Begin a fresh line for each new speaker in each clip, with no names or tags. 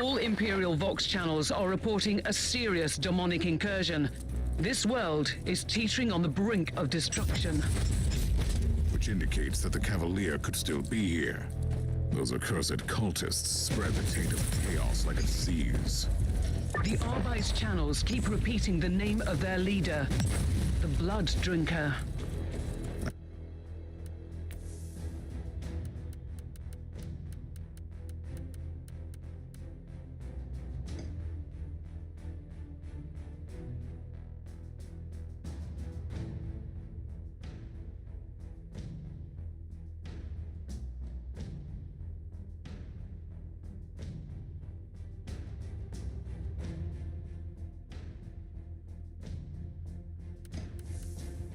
All Imperial Vox channels are reporting a serious demonic incursion. This world is teetering on the brink of destruction.
Which indicates that the Cavalier could still be here. Those accursed cultists spread the taint of chaos like a disease.
The Arby's channels keep repeating the name of their leader, the Blood Drinker.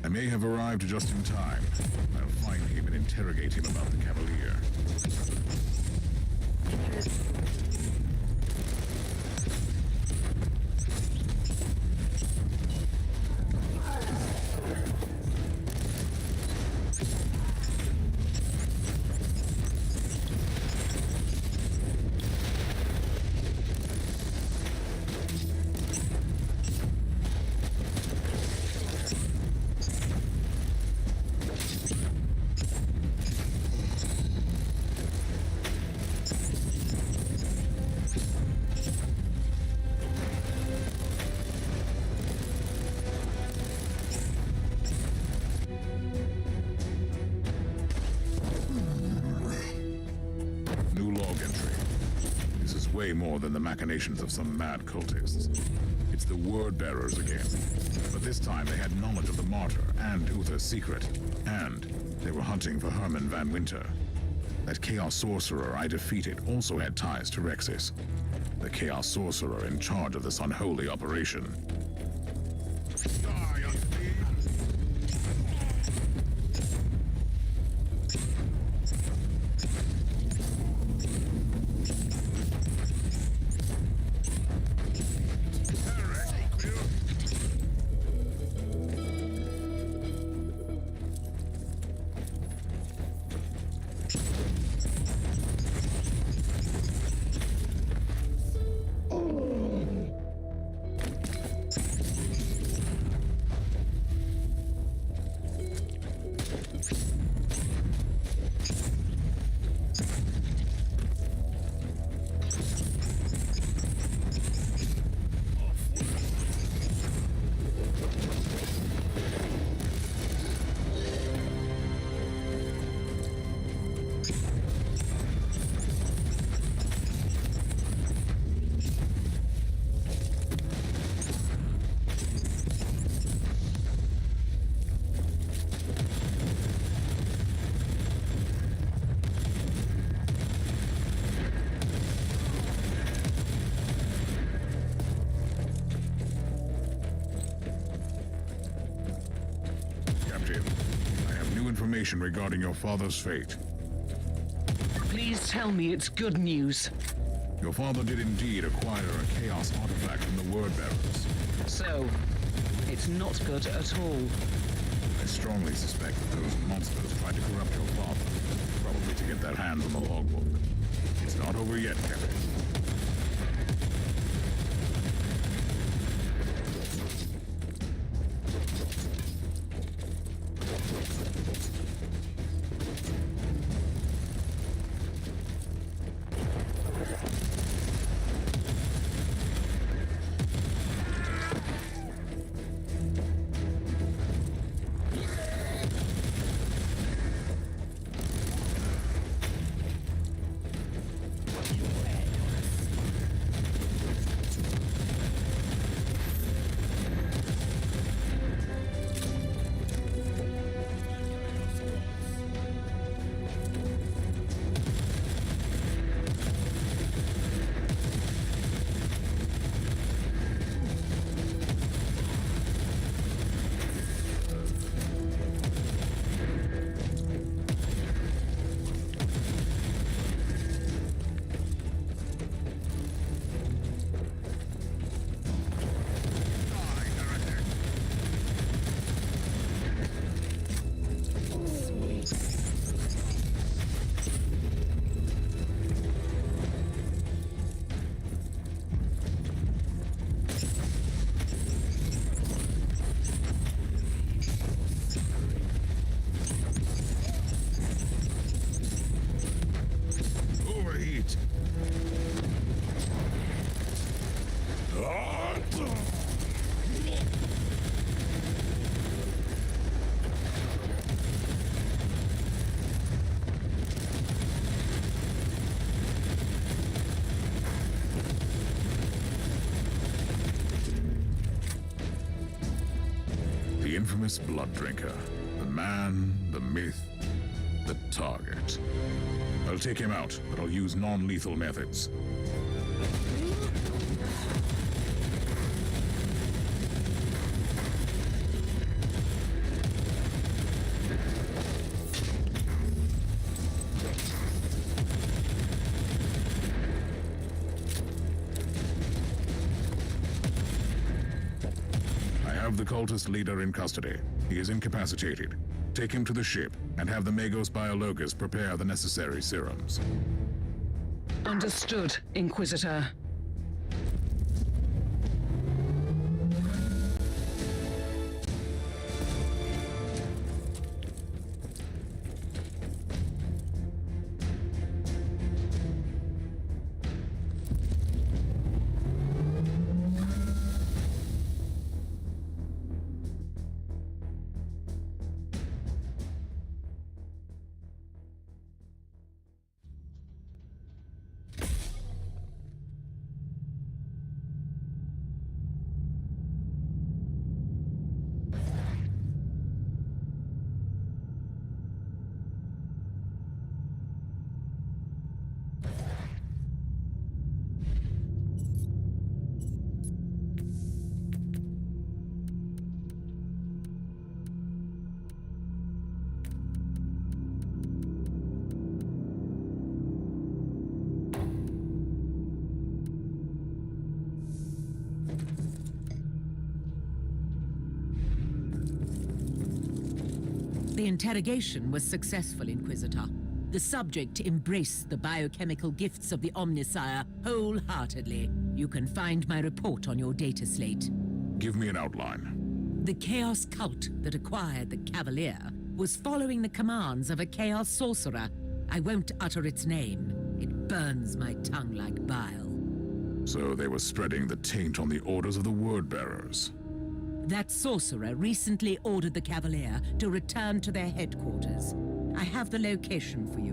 I may have arrived just in time. I'll find him and interrogate him about the Cavalier. Way more than the machinations of some mad cultists. It's the word bearers again. But this time they had knowledge of the Martyr and Uther's secret. And they were hunting for Herman Van Winter. That Chaos Sorcerer I defeated also had ties to Rexis. The Chaos Sorcerer in charge of this unholy operation. Regarding your father's fate.
Please tell me it's good news.
Your father did indeed acquire a chaos artifact from the word bearers.
So, it's not good at all.
I strongly suspect that those monsters tried to corrupt your father, probably to get their hands on the logbook. It's not over yet, Captain. infamous blood drinker. The man, the myth, the target. I'll take him out, but I'll use non-lethal methods. The cultist leader in custody. He is incapacitated. Take him to the ship and have the Magos Biologus prepare the necessary serums.
Understood, Inquisitor.
The interrogation was successful, Inquisitor. The subject embraced the biochemical gifts of the Omnissiah wholeheartedly. You can find my report on your data slate.
Give me an outline.
The Chaos cult that acquired the Cavalier was following the commands of a Chaos sorcerer. I won't utter its name. It burns my tongue like bile.
So they were spreading the taint on the orders of the Word-bearers.
That sorcerer recently ordered the Cavalier to return to their headquarters. I have the location for you.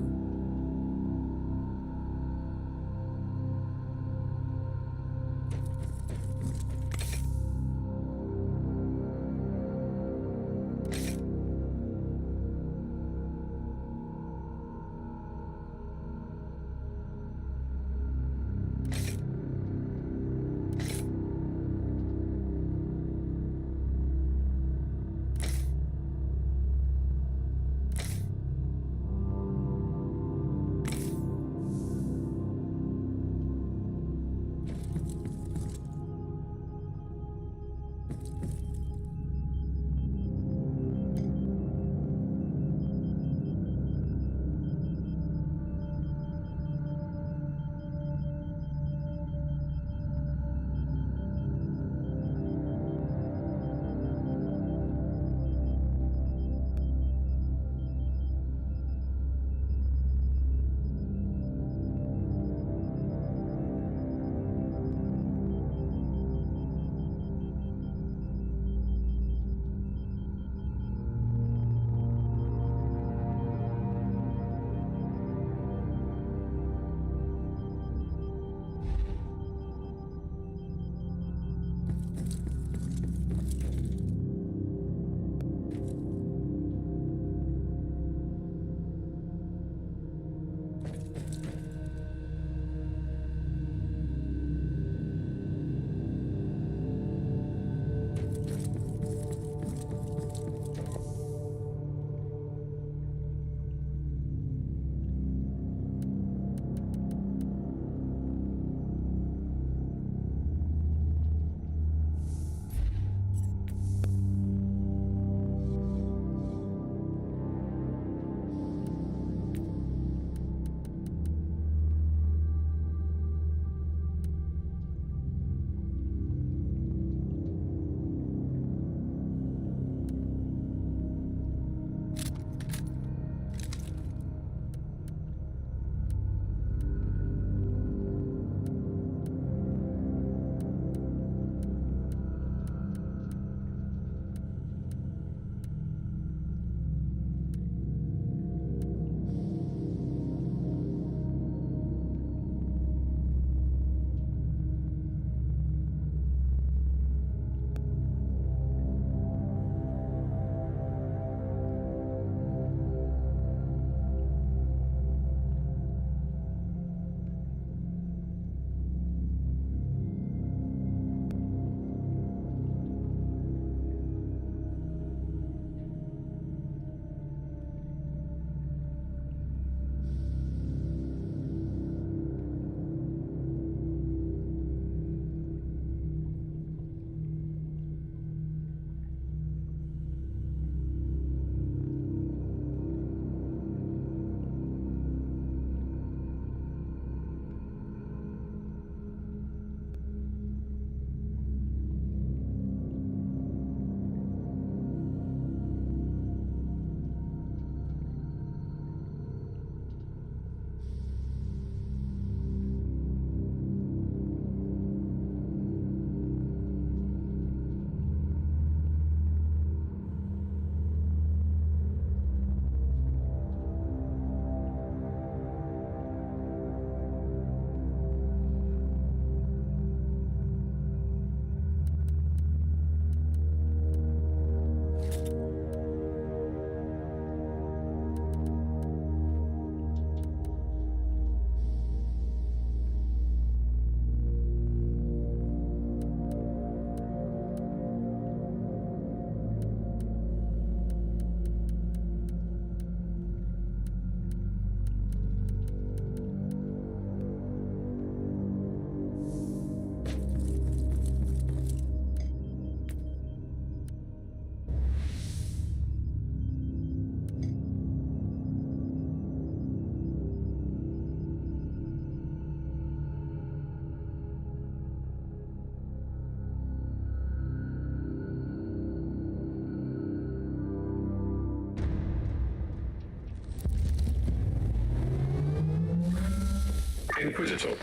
Inquisitor.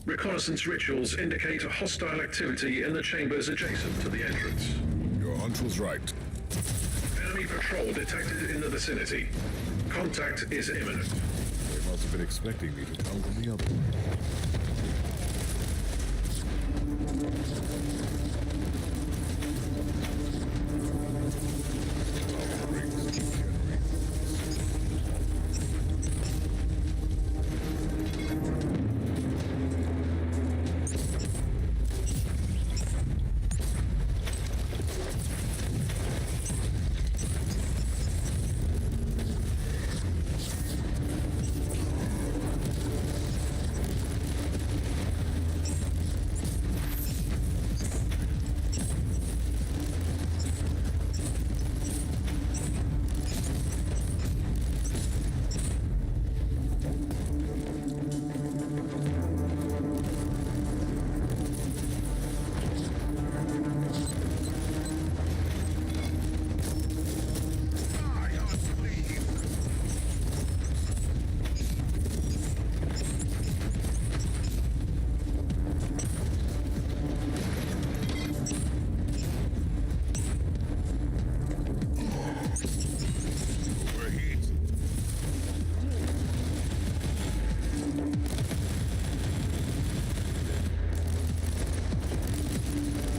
Reconnaissance rituals indicate hostile activity in the chambers adjacent to the entrance.
Your hunch was right.
Enemy patrol detected in the vicinity. Contact is imminent.
They must have been expecting me to come from the other way.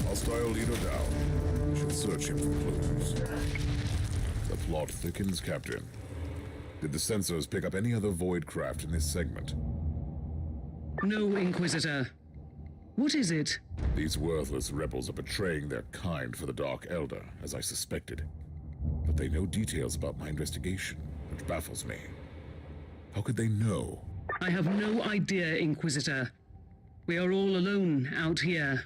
Hostile leader down. We should search him for clues. The plot thickens, Captain. Did the sensors pick up any other void craft in this segment?
No, Inquisitor. What is it?
These worthless rebels are betraying their kind for the Dark Elder, as I suspected. But they know details about my investigation, which baffles me. How could they know?
I have no idea, Inquisitor. We are all alone out here.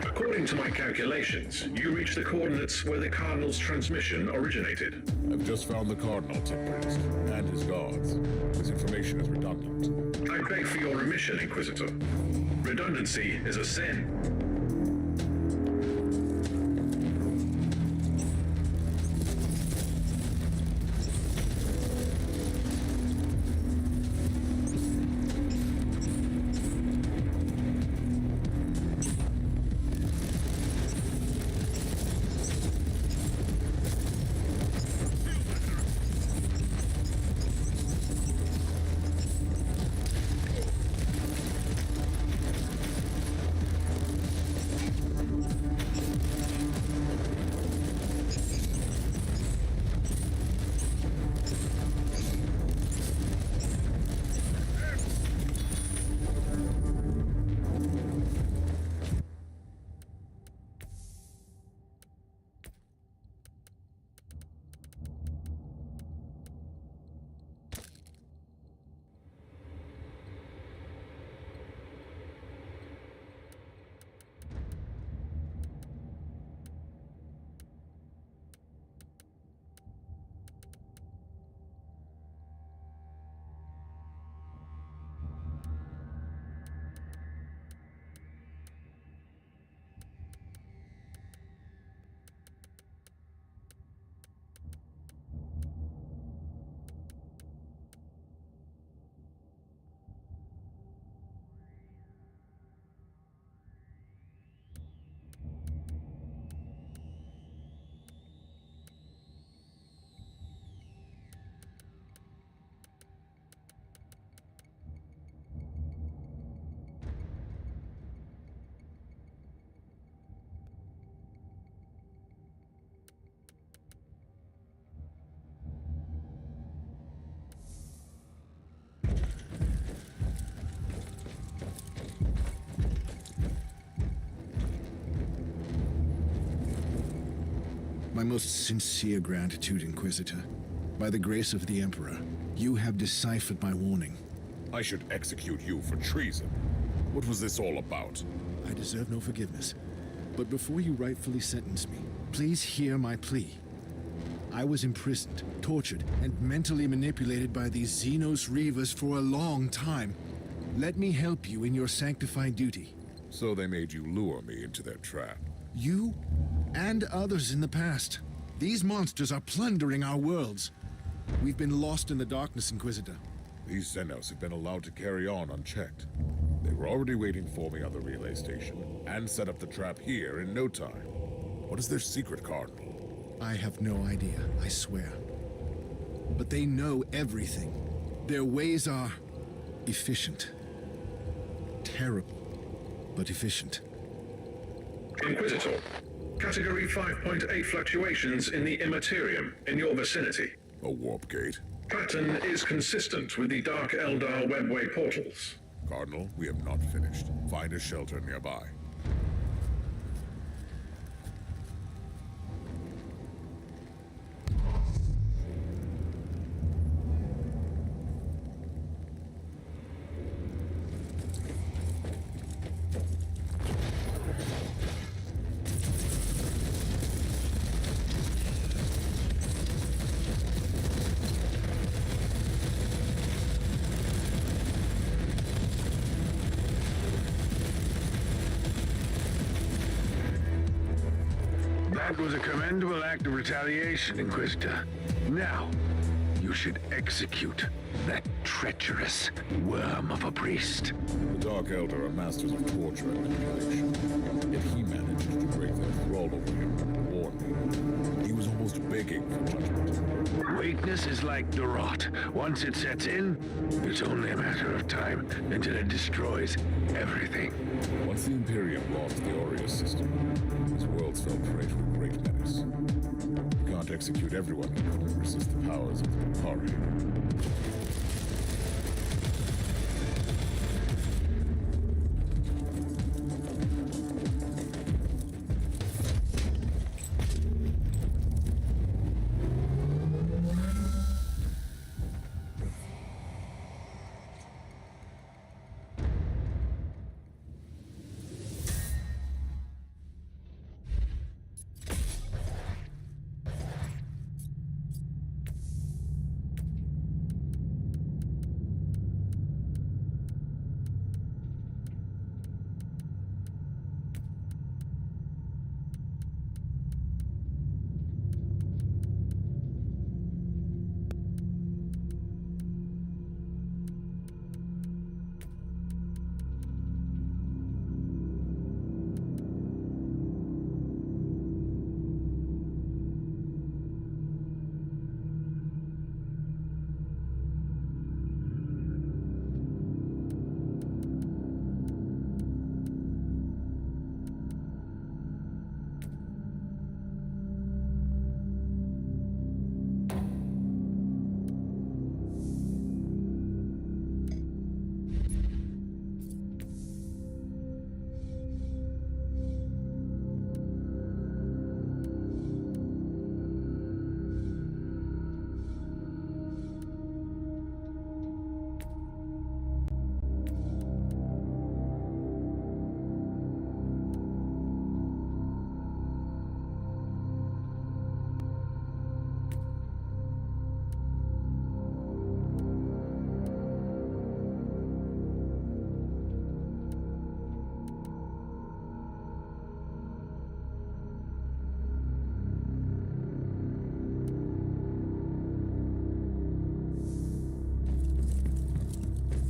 According to my calculations, you reached the coordinates where the Cardinal's transmission originated.
I've just found the Cardinal, Tech Priest, and his guards. This information is redundant.
I beg for your remission, Inquisitor. Redundancy is a sin.
My most sincere gratitude, Inquisitor. By the grace of the Emperor, you have deciphered my warning.
I should execute you for treason. What was this all about?
I deserve no forgiveness. But before you rightfully sentence me, please hear my plea. I was imprisoned, tortured, and mentally manipulated by these Xenos Reavers for a long time. Let me help you in your sanctified duty.
So they made you lure me into their trap.
You and others in the past. These monsters are plundering our worlds. We've been lost in the darkness, Inquisitor.
These Xenos have been allowed to carry on unchecked. They were already waiting for me on the relay station, and set up the trap here in no time. What is their secret, Cardinal?
I have no idea, I swear. But they know everything. Their ways are efficient. Terrible, but efficient.
Inquisitor, Category 5.8 fluctuations in the Immaterium in your vicinity.
A warp gate.
Pattern is consistent with the Dark Eldar webway portals.
Cardinal, we have not finished. Find a shelter nearby.
That was a commendable act of retaliation, Inquisitor. Now, you should execute that treacherous worm of a priest.
The Dark Eldar are masters of torture and manipulation. Yet he managed to break their thrall over him and warn me. He was almost begging for judgment.
Weakness is like the rot. Once it sets in, it's only a matter of time until it destroys everything.
Once the Imperium lost the Aureus system, these worlds fell prey to a great menace. You can't execute everyone who couldn't resist the powers of the Martyr.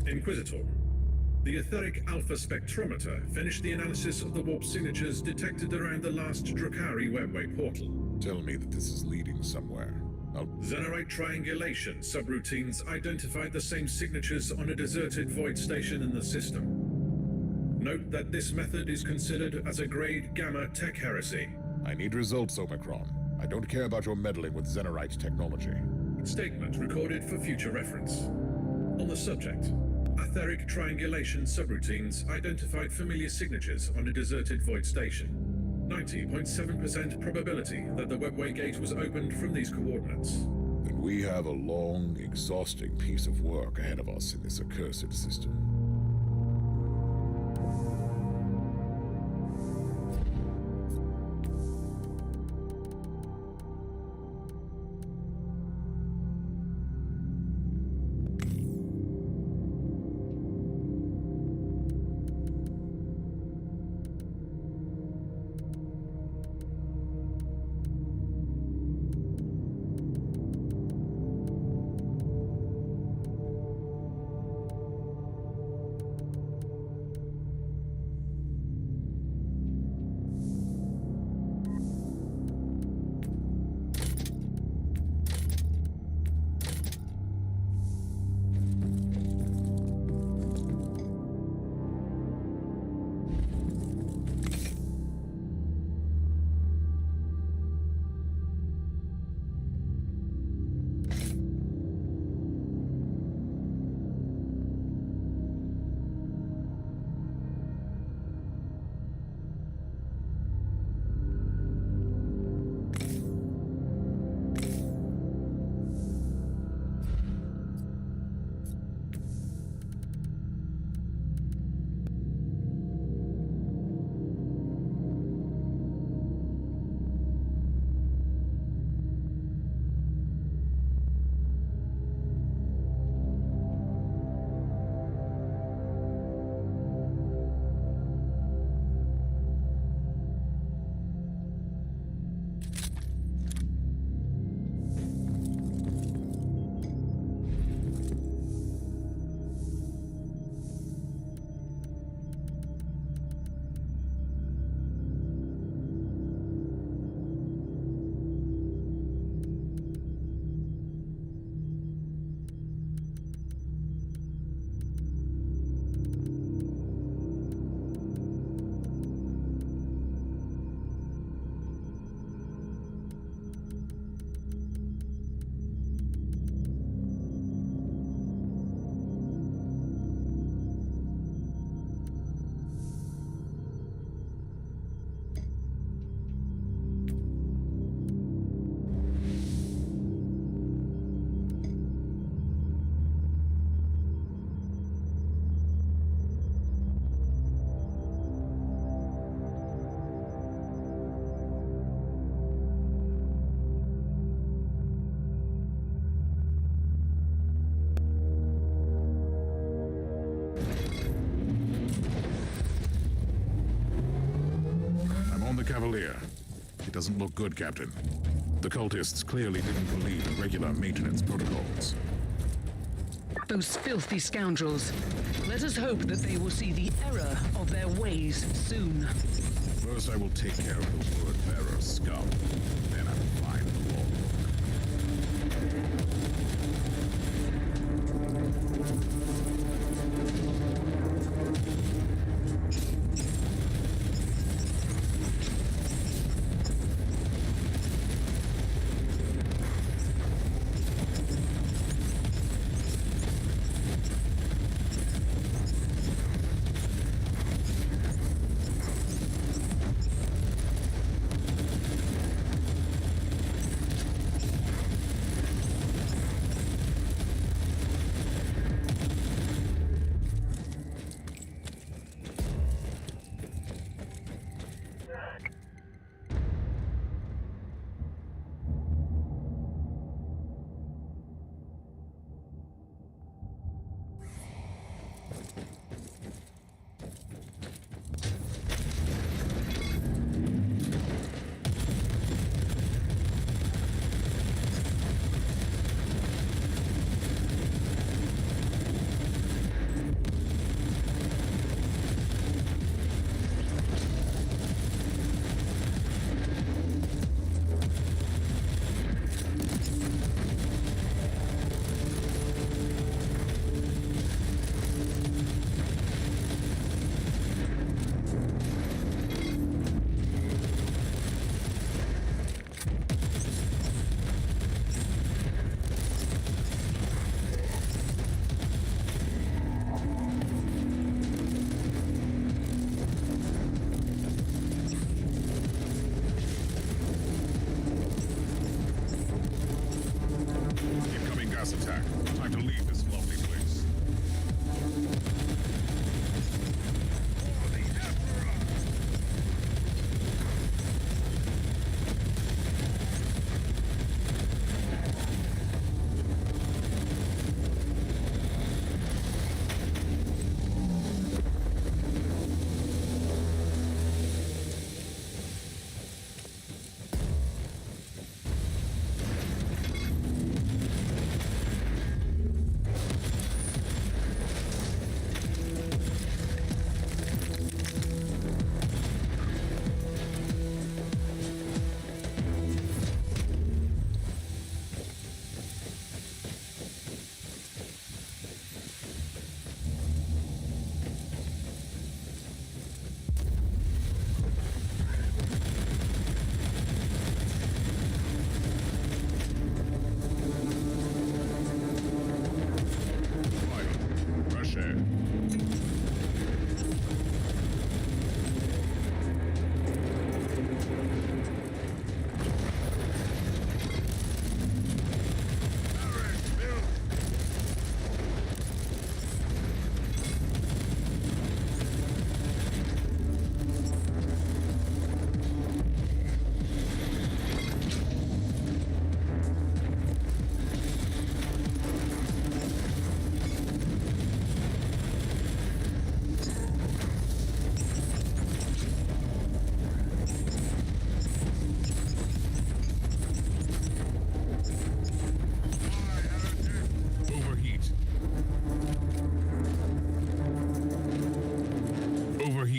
Inquisitor, the etheric alpha spectrometer finished the analysis of the warp signatures detected around the last Drakari webway portal.
Tell me that this is leading somewhere.
Xenorite triangulation subroutines identified the same signatures on a deserted void station in the system. Note that this method is considered as a grade Gamma tech heresy.
I need results, Omicron. I don't care about your meddling with Xenorite technology.
Statement recorded for future reference. On the subject, etheric triangulation subroutines identified familiar signatures on a deserted void station. 90.7% probability that the webway gate was opened from these coordinates.
Then we have a long, exhausting piece of work ahead of us in this accursed system. Cavalier. It doesn't look good, Captain. The cultists clearly didn't believe in regular maintenance protocols.
Those filthy scoundrels. Let us hope that they will see the error of their ways soon.
First, I will take care of the word-bearer scum. Then I will find the logbook.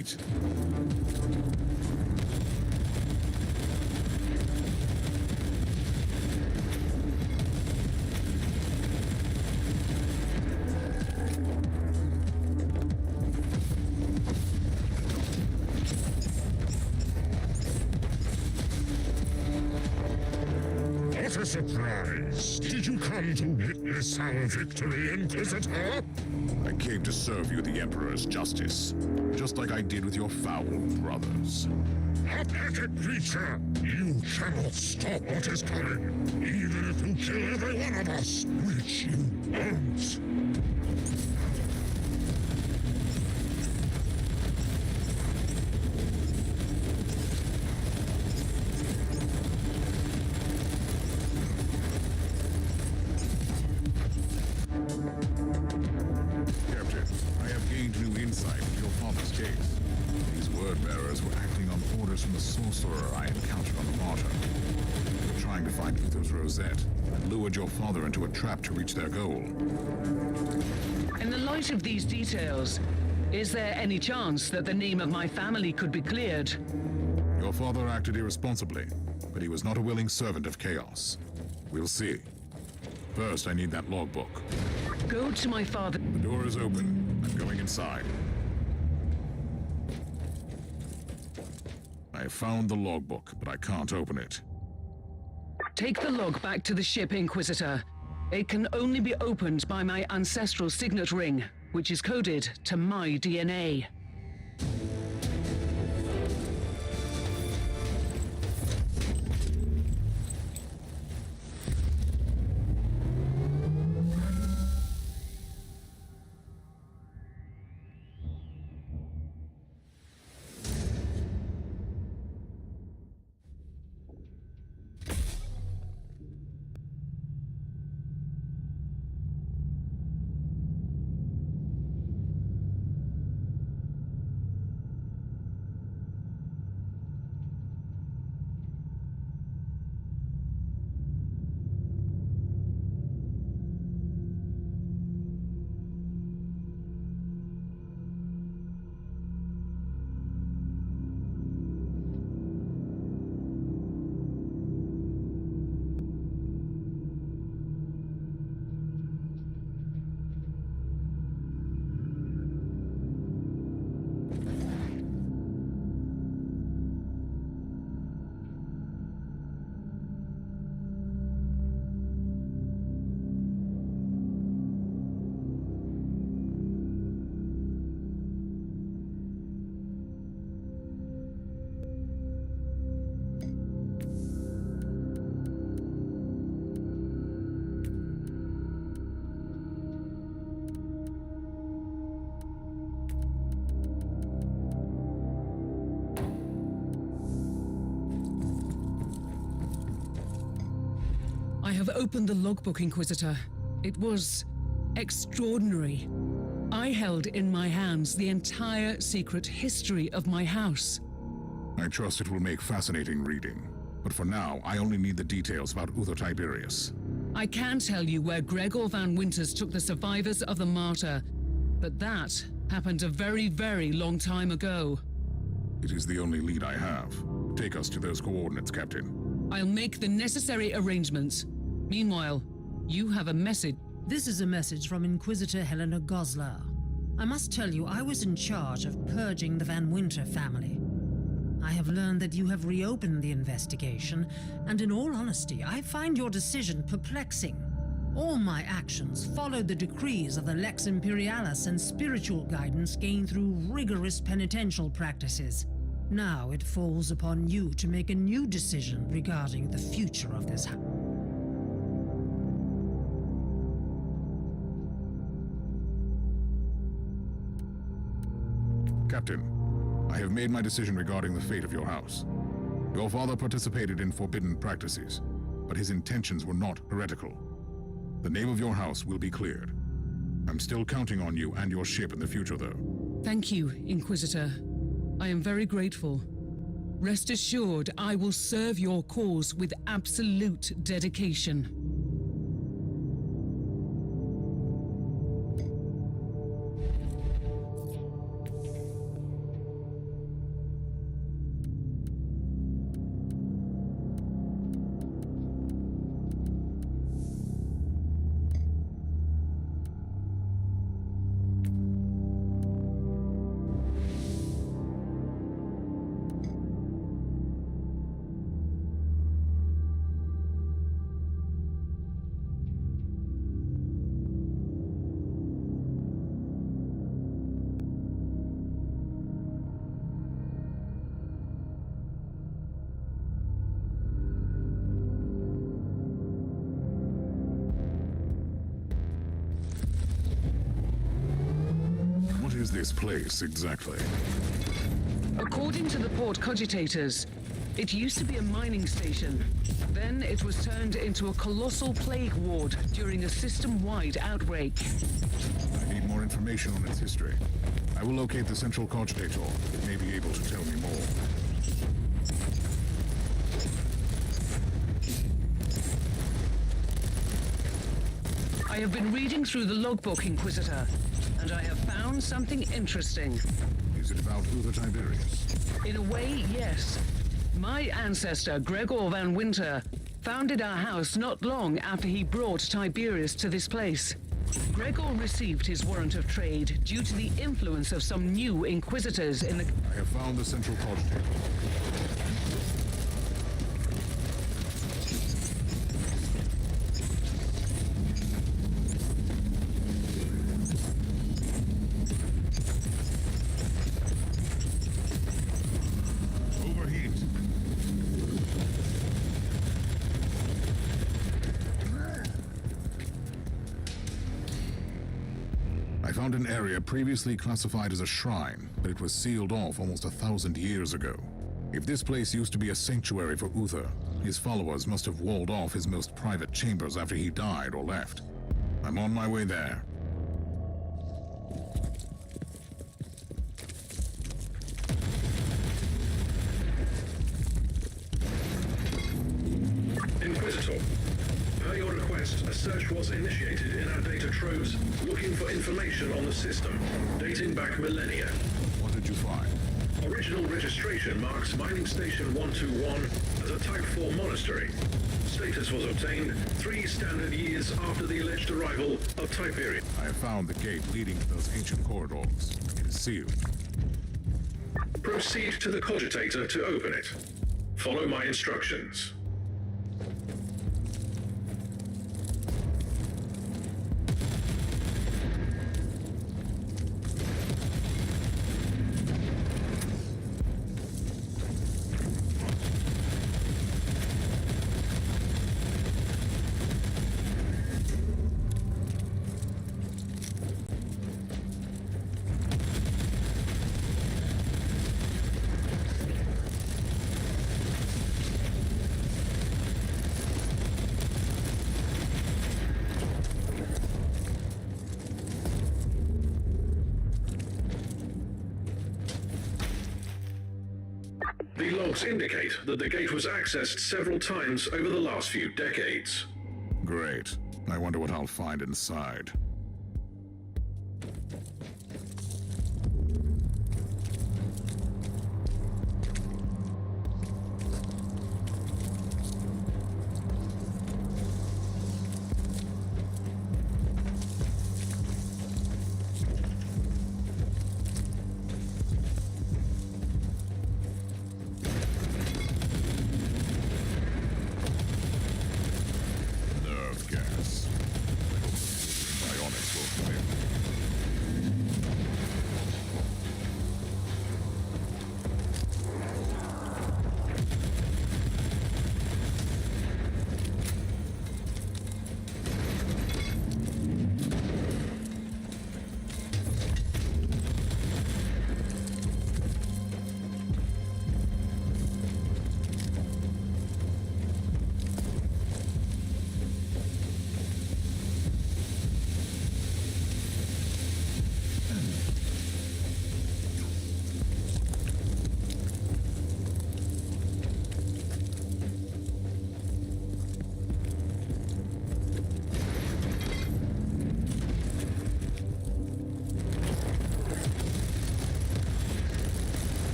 eat.
What a surprise! Did you come to witness our victory, Inquisitor?
I came to serve you the Emperor's justice, just like I did with your foul brothers.
Pathetic creature! You cannot stop what is coming, even if you kill every one of us, which you won't.
Captain, I have gained new insight into your father's case. These word-bearers were acting on orders from the sorcerer I encountered on the Martyr. They were trying to find Uther's rosette and lured your father into a trap to reach their goal.
In the light of these details, is there any chance that the name of my family could be cleared?
Your father acted irresponsibly, but he was not a willing servant of chaos. We'll see. First, I need that logbook.
Go to my father.
The door is open. I'm going inside. I have found the logbook, but I can't open it.
Take the log back to the ship, Inquisitor. It can only be opened by my ancestral signet ring, which is coded to my DNA. I have opened the logbook, Inquisitor. It was extraordinary. I held in my hands the entire secret history of my house.
I trust it will make fascinating reading. But for now, I only need the details about Uther Tiberius.
I can tell you where Gregor Van Winters took the survivors of the Martyr, but that happened a very, very long time ago.
It is the only lead I have. Take us to those coordinates, Captain.
I'll make the necessary arrangements. Meanwhile, you have a message.
This is a message from Inquisitor Helena Goslar. I must tell you, I was in charge of purging the Van Winter family. I have learned that you have reopened the investigation, and in all honesty, I find your decision perplexing. All my actions followed the decrees of the Lex Imperialis and spiritual guidance gained through rigorous penitential practices. Now it falls upon you to make a new decision regarding the future of this house.
Captain, I have made my decision regarding the fate of your house. Your father participated in forbidden practices, but his intentions were not heretical. The name of your house will be cleared. I'm still counting on you and your ship in the future, though.
Thank you, Inquisitor. I am very grateful. Rest assured, I will serve your cause with absolute dedication.
this place exactly?
According to the port cogitators, it used to be a mining station. Then it was turned into a colossal plague ward during a system-wide outbreak.
I need more information on its history. I will locate the central cogitator. It may be able to tell me more.
I have been reading through the logbook, Inquisitor, and I have found something interesting.
Is it about Uther Tiberius?
In a way, yes. My ancestor, Gregor Van Winter, founded our house not long after he brought Tiberius to this place. Gregor received his warrant of trade due to the influence of some new Inquisitors in the...
I have found the central cogitator. I found an area previously classified as a shrine, but it was sealed off almost 1,000 years ago. If this place used to be a sanctuary for Uther, his followers must have walled off his most private chambers after he died or left. I'm on my way there.
Inquisitor, per your request, a search was initiated in our data troves looking for information on the system, dating back millennia.
What did you find?
Original registration marks Mining Station 121 as a Type 4 monastery. Status was obtained 3 standard years after the alleged arrival of Tiberius.
I have found the gate leading to those ancient corridors. It is sealed.
Proceed to the cogitator to open it. Follow my instructions. The logs indicate that the gate was accessed several times over the last few decades.
Great. I wonder what I'll find inside.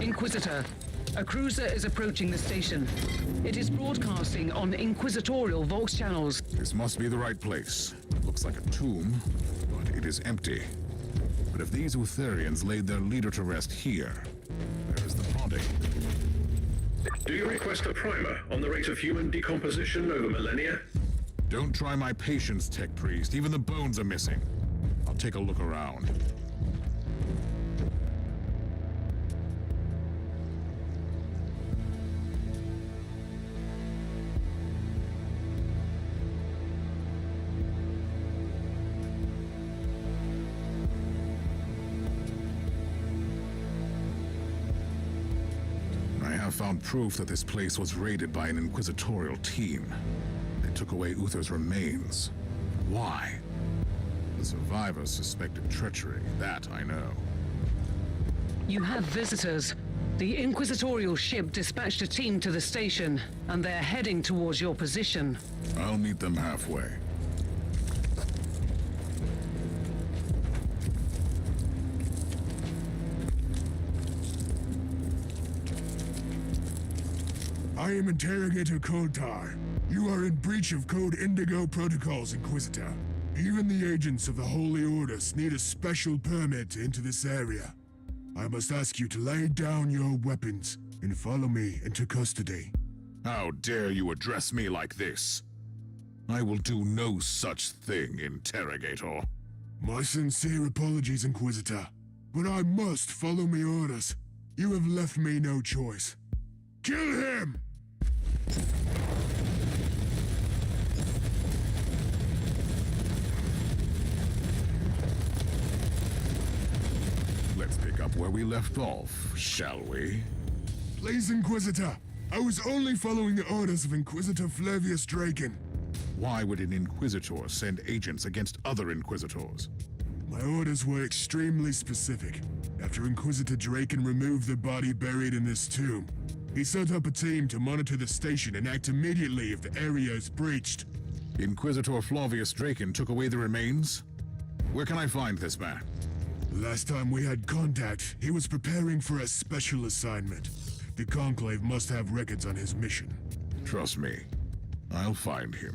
Inquisitor, a cruiser is approaching the station. It is broadcasting on inquisitorial Vox channels.
This must be the right place. Looks like a tomb, but it is empty. But if these Utherians laid their leader to rest here, there is the body.
Do you request a primer on the rate of human decomposition over millennia?
Don't try my patience, Tech Priest. Even the bones are missing. I'll take a look around. found proof that this place was raided by an inquisitorial team. They took away Uther's remains. Why? The survivors suspected treachery, that I know.
You have visitors. The inquisitorial ship dispatched a team to the station, and they're heading towards your position.
I'll meet them halfway.
I am Interrogator Koltar. You are in breach of Code Indigo protocols, Inquisitor. Even the agents of the Holy Orders need a special permit to enter this area. I must ask you to lay down your weapons and follow me into custody.
How dare you address me like this? I will do no such thing, Interrogator.
My sincere apologies, Inquisitor, but I must follow my orders. You have left me no choice. Kill him!
Let's pick up where we left off, shall we?
Please, Inquisitor. I was only following the orders of Inquisitor Flavius Draken.
Why would an Inquisitor send agents against other Inquisitors?
My orders were extremely specific. After Inquisitor Draken removed the body buried in this tomb, he set up a team to monitor the station and act immediately if the area is breached.
Inquisitor Flavius Draken took away the remains? Where can I find this man?
Last time we had contact, he was preparing for a special assignment. The Conclave must have records on his mission.
Trust me, I'll find him.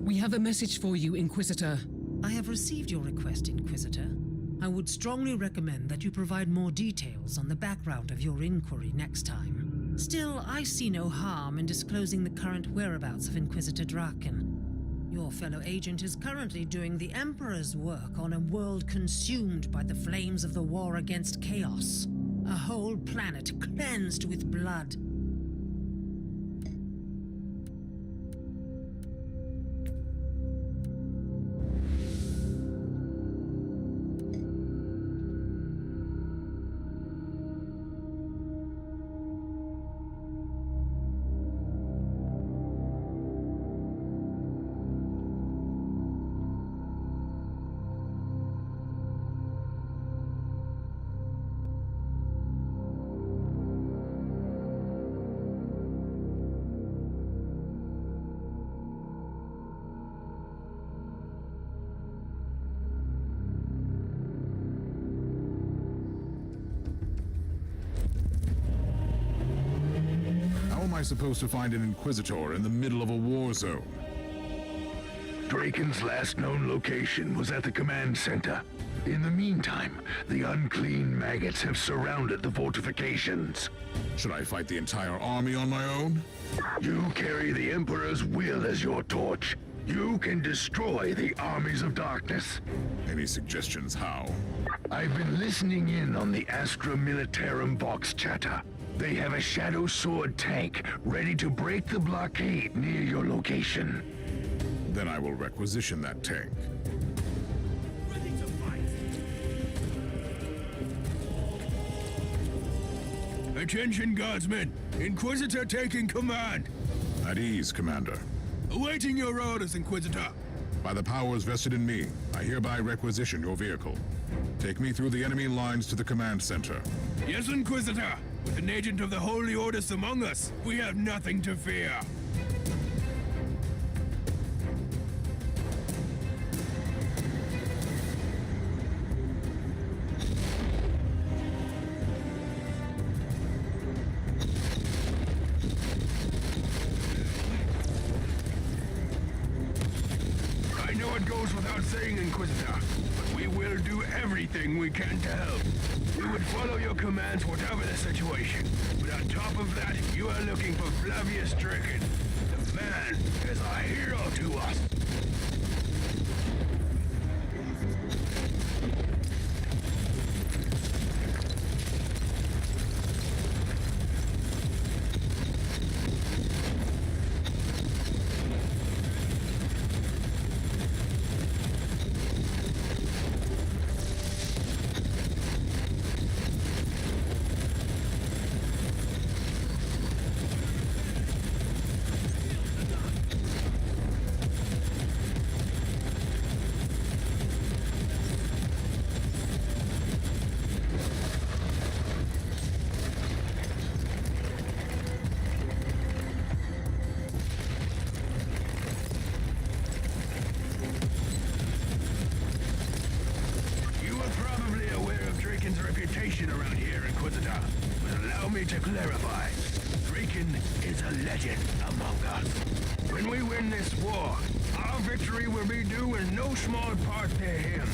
We have a message for you, Inquisitor.
I have received your request, Inquisitor. I would strongly recommend that you provide more details on the background of your inquiry next time. Still, I see no harm in disclosing the current whereabouts of Inquisitor Draken. Your fellow agent is currently doing the Emperor's work on a world consumed by the flames of the war against chaos. A whole planet cleansed with blood.
How am I supposed to find an Inquisitor in the middle of a war zone?
Draken's last known location was at the command center. In the meantime, the unclean maggots have surrounded the fortifications.
Should I fight the entire army on my own?
You carry the Emperor's will as your torch. You can destroy the armies of darkness.
Any suggestions how?
I've been listening in on the Astra Militarum Vox chatter. They have a Shadow Sword tank ready to break the blockade near your location.
Then I will requisition that tank.
Ready to fight!
Attention, guardsmen! Inquisitor taking command!
At ease, Commander.
Awaiting your orders, Inquisitor!
By the powers vested in me, I hereby requisition your vehicle. Take me through the enemy lines to the command center.
Yes, Inquisitor! With an agent of the Holy Orders among us, we have nothing to fear.
goes without saying, Inquisitor, but we will do everything we can to help. We would follow your commands whatever the situation. But on top of that, you are looking for Flavius Draken. The man is a hero to us. Around here, Inquisitor, but allow me to clarify. Draken is a legend among us. When we win this war, our victory will be due in no small part to him.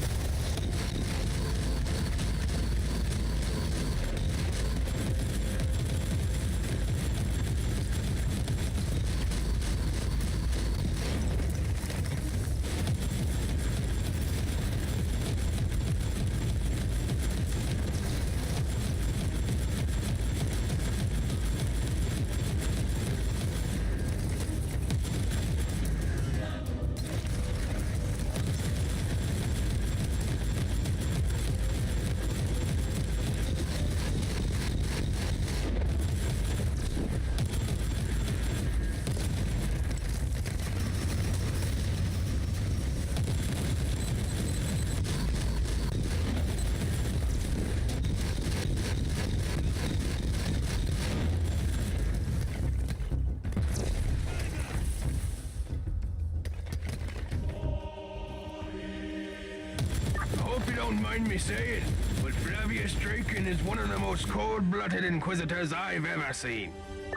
Don't mind me saying, but Flavius Draken is one of the most cold-blooded Inquisitors I've ever seen.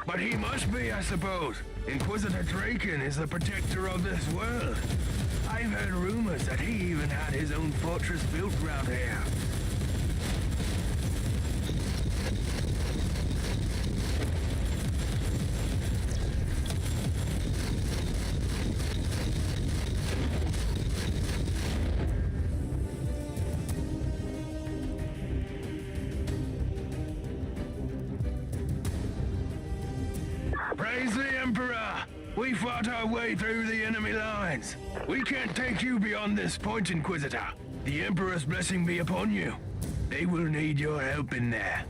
But he must be, I suppose. Inquisitor Draken is the protector of this world. I've heard rumors that he even had his own fortress built around here. Praise the Emperor! We fought our way through the enemy lines. We can't take you beyond this point, Inquisitor. The Emperor's blessing be upon you. They will need your help in there.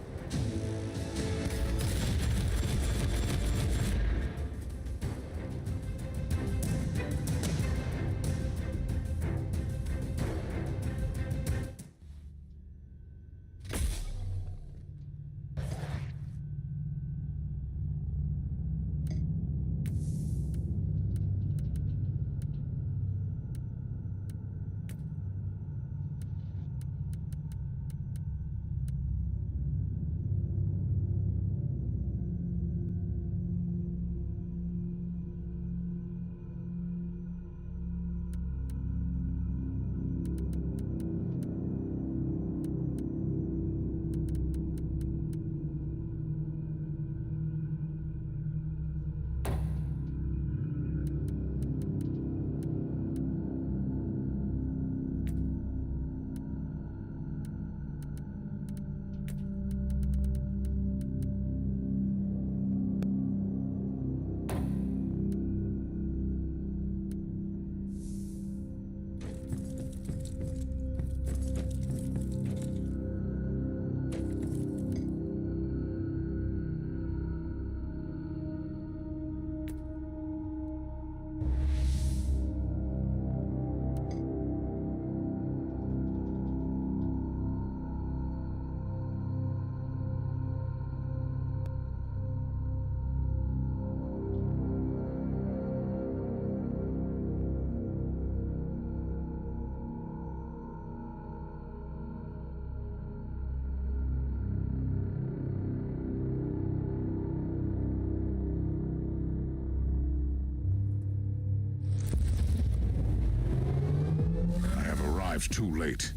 much too late.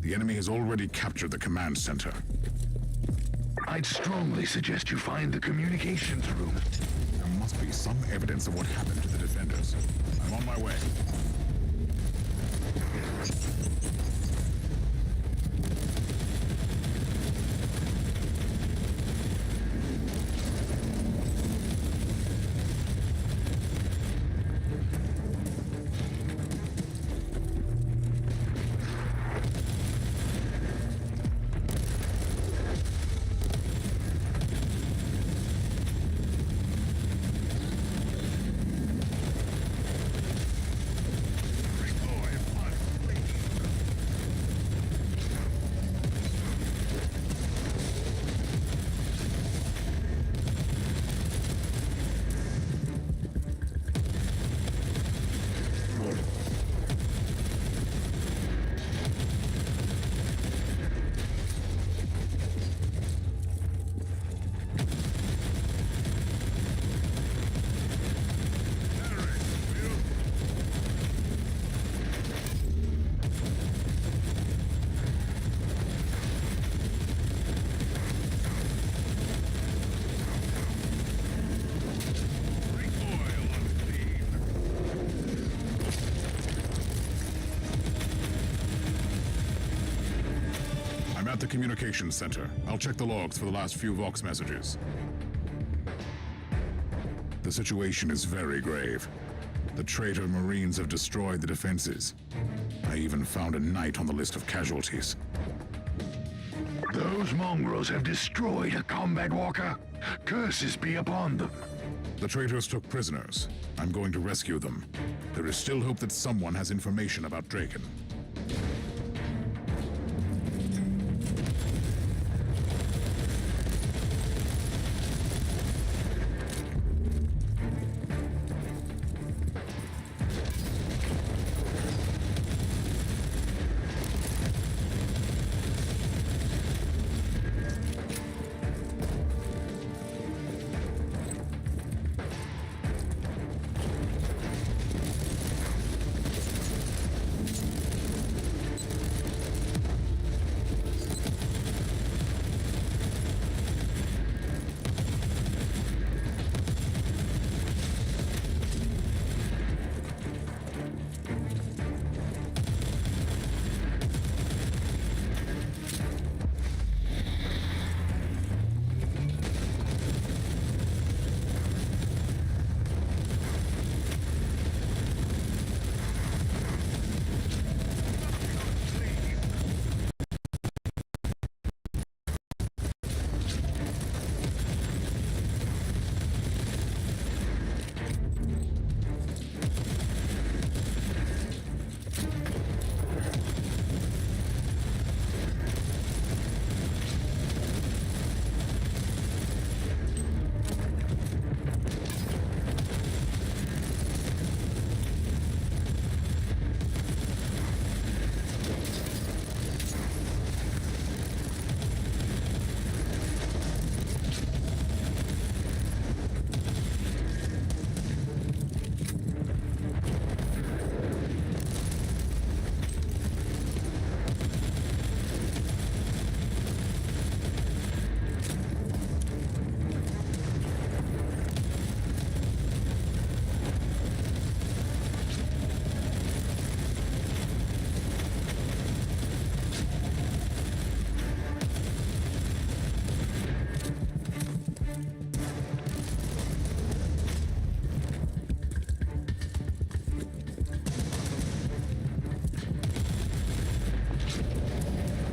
The enemy has already captured the command center.
I'd strongly suggest you find the communications room.
There must be some evidence of what happened to the defenders. I'm on my way. At the communications center. I'll check the logs for the last few Vox messages. The situation is very grave. The traitor Marines have destroyed the defenses. I even found a knight on the list of casualties.
Those mongrels have destroyed a combat walker. Curses be upon them.
The traitors took prisoners. I'm going to rescue them. There is still hope that someone has information about Draken.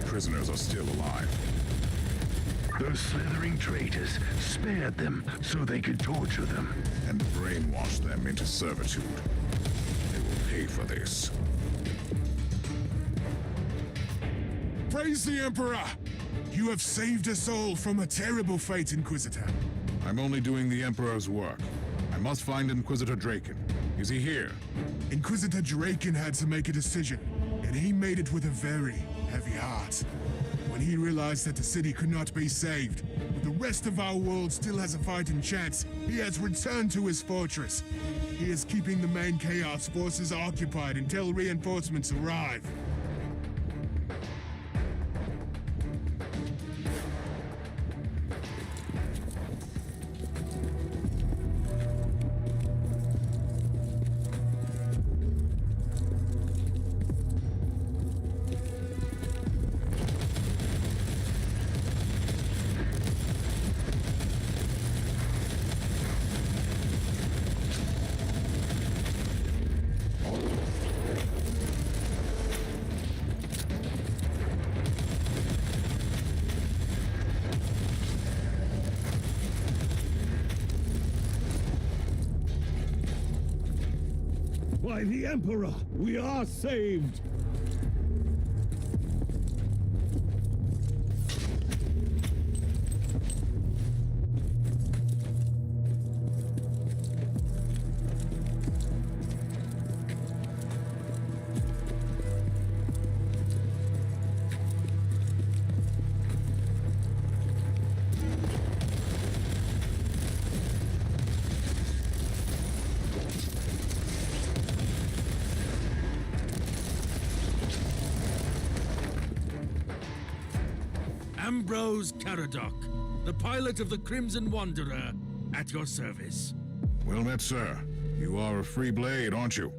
Prisoners are still alive.
Those slithering traitors spared them so they could torture them.
And brainwash them into servitude. They will pay for this.
Praise the Emperor! You have saved us all from a terrible fate, Inquisitor.
I'm only doing the Emperor's work. I must find Inquisitor Draken. Is he here?
Inquisitor Draken had to make a decision, and he made it with a very heavy heart. When he realized that the city could not be saved, but the rest of our world still has a fighting chance, he has returned to his fortress. He is keeping the main Chaos forces occupied until reinforcements arrive.
By the Emperor, we are saved!
Ambrose Caradoc, the pilot of the Crimson Wanderer, at your service.
Well met, sir. You are a free blade, aren't you?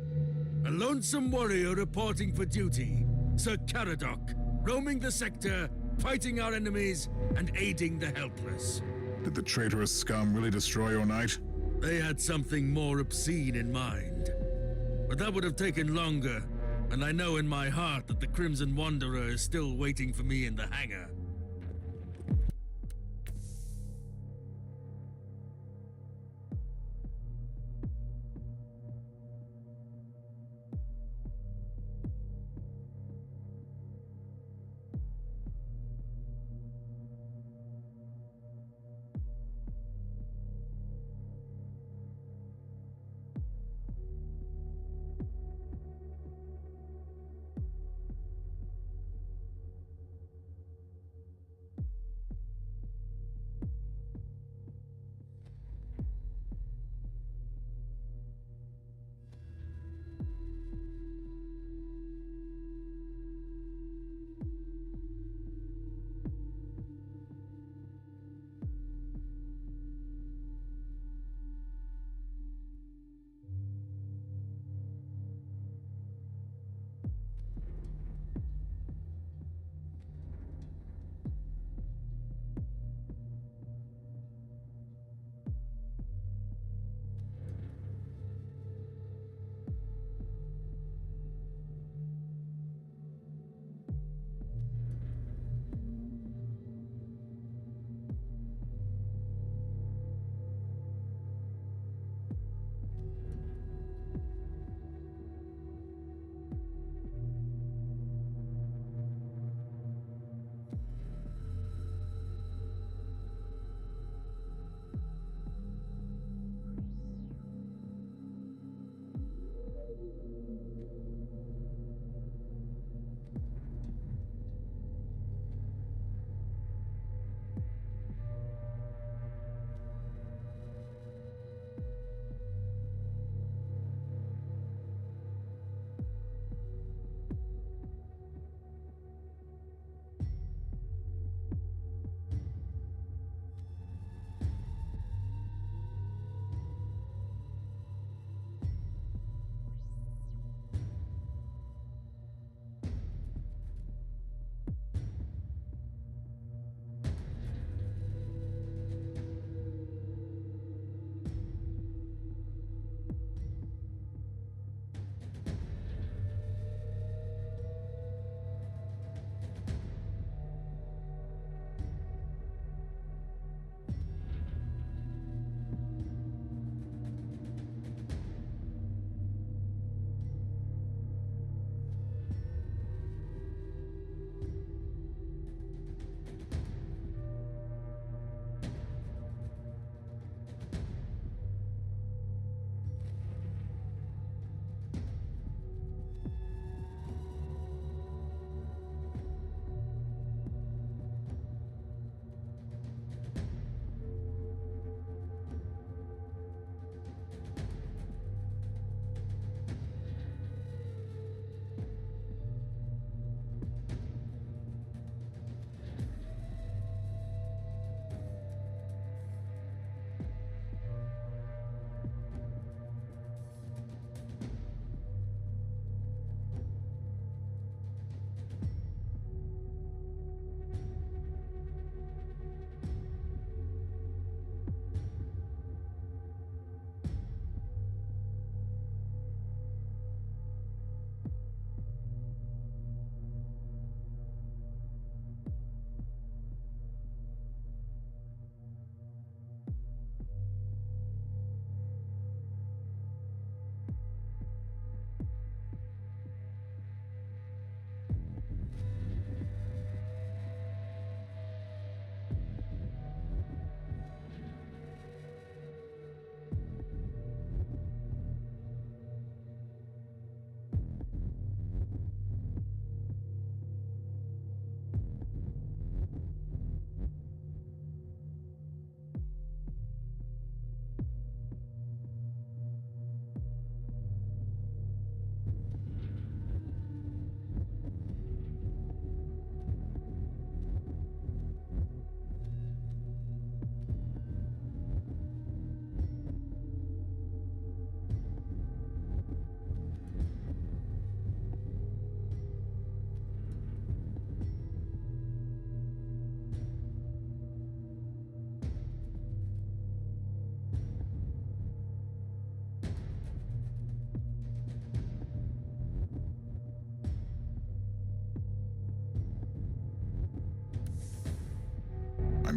A lonesome warrior reporting for duty, Sir Caradoc, roaming the sector, fighting our enemies, and aiding the helpless.
Did the traitorous scum really destroy your knight?
They had something more obscene in mind. But that would have taken longer, and I know in my heart that the Crimson Wanderer is still waiting for me in the hangar.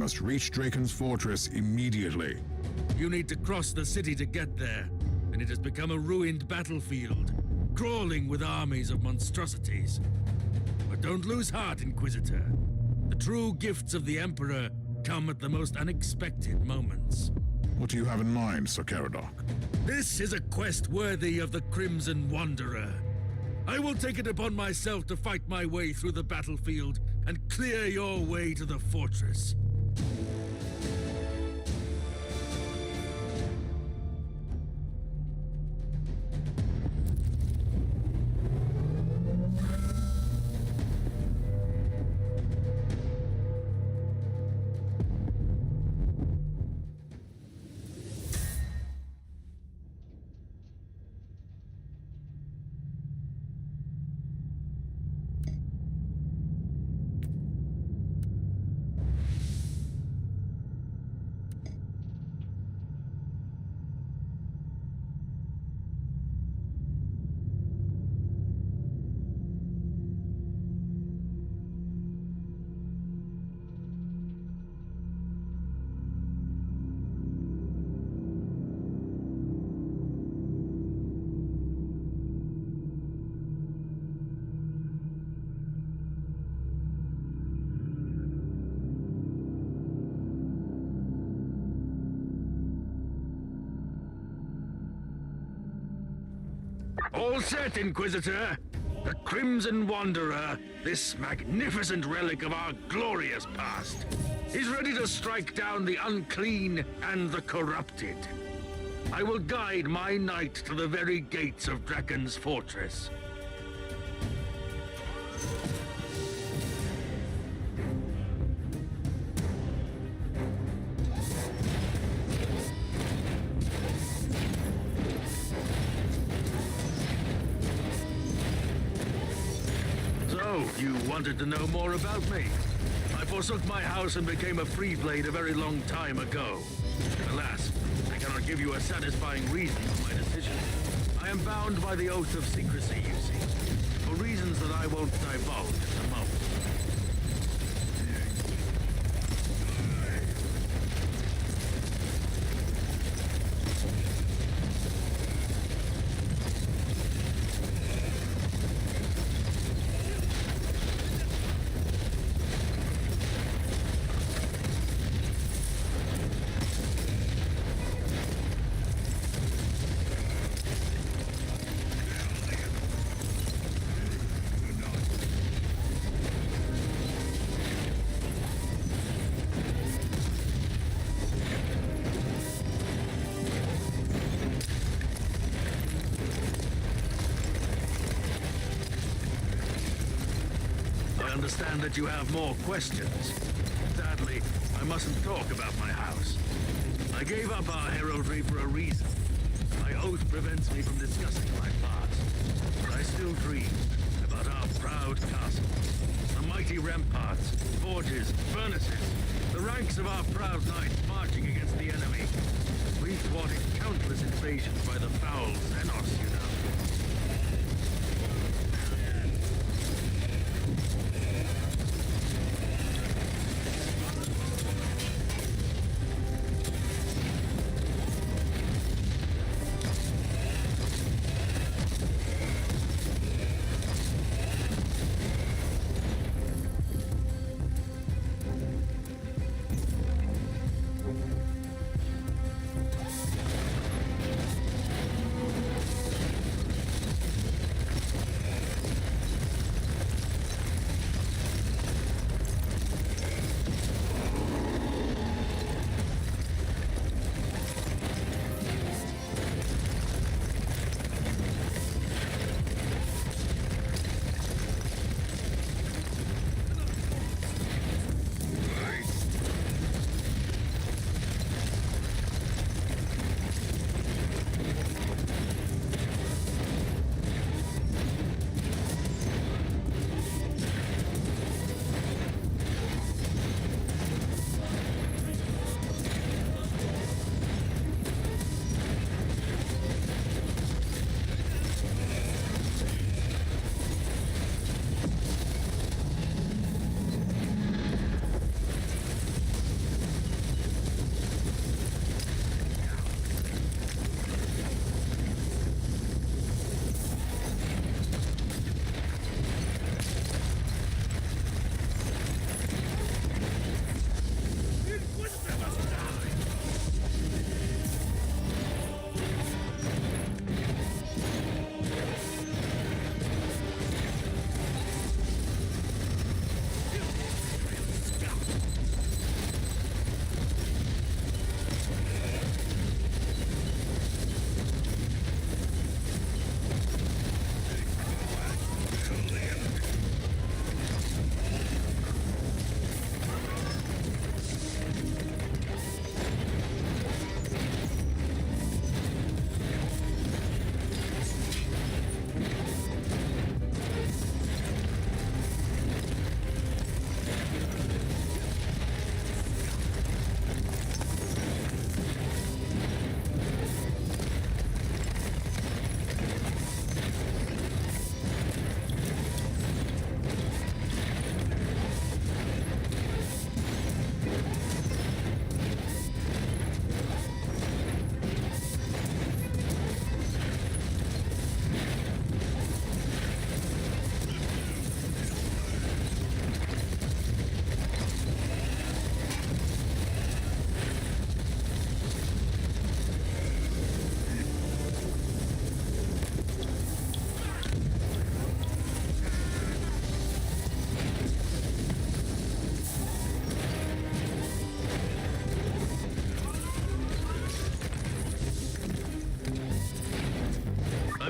must reach Draken's fortress immediately.
You need to cross the city to get there, and it has become a ruined battlefield, crawling with armies of monstrosities. But don't lose heart, Inquisitor. The true gifts of the Emperor come at the most unexpected moments.
What do you have in mind, Sir Caradoc?
This is a quest worthy of the Crimson Wanderer. I will take it upon myself to fight my way through the battlefield and clear your way to the fortress. All set, Inquisitor. The Crimson Wanderer, this magnificent relic of our glorious past, is ready to strike down the unclean and the corrupted. I will guide my knight to the very gates of Draken's fortress. You wanted to know more about me. I forsook my house and became a free blade a very long time ago. Alas, I cannot give you a satisfying reason for my decision. I am bound by the oath of secrecy, you see, for reasons that I won't divulge at the moment. I understand that you have more questions. Sadly, I mustn't talk about my house. I gave up our heraldry for a reason. My oath prevents me from discussing my past. But I still dream about our proud castle. The mighty ramparts, forges, furnaces. The ranks of our proud knights marching against the enemy. We thwarted countless invasions by the foul Xenos, you know.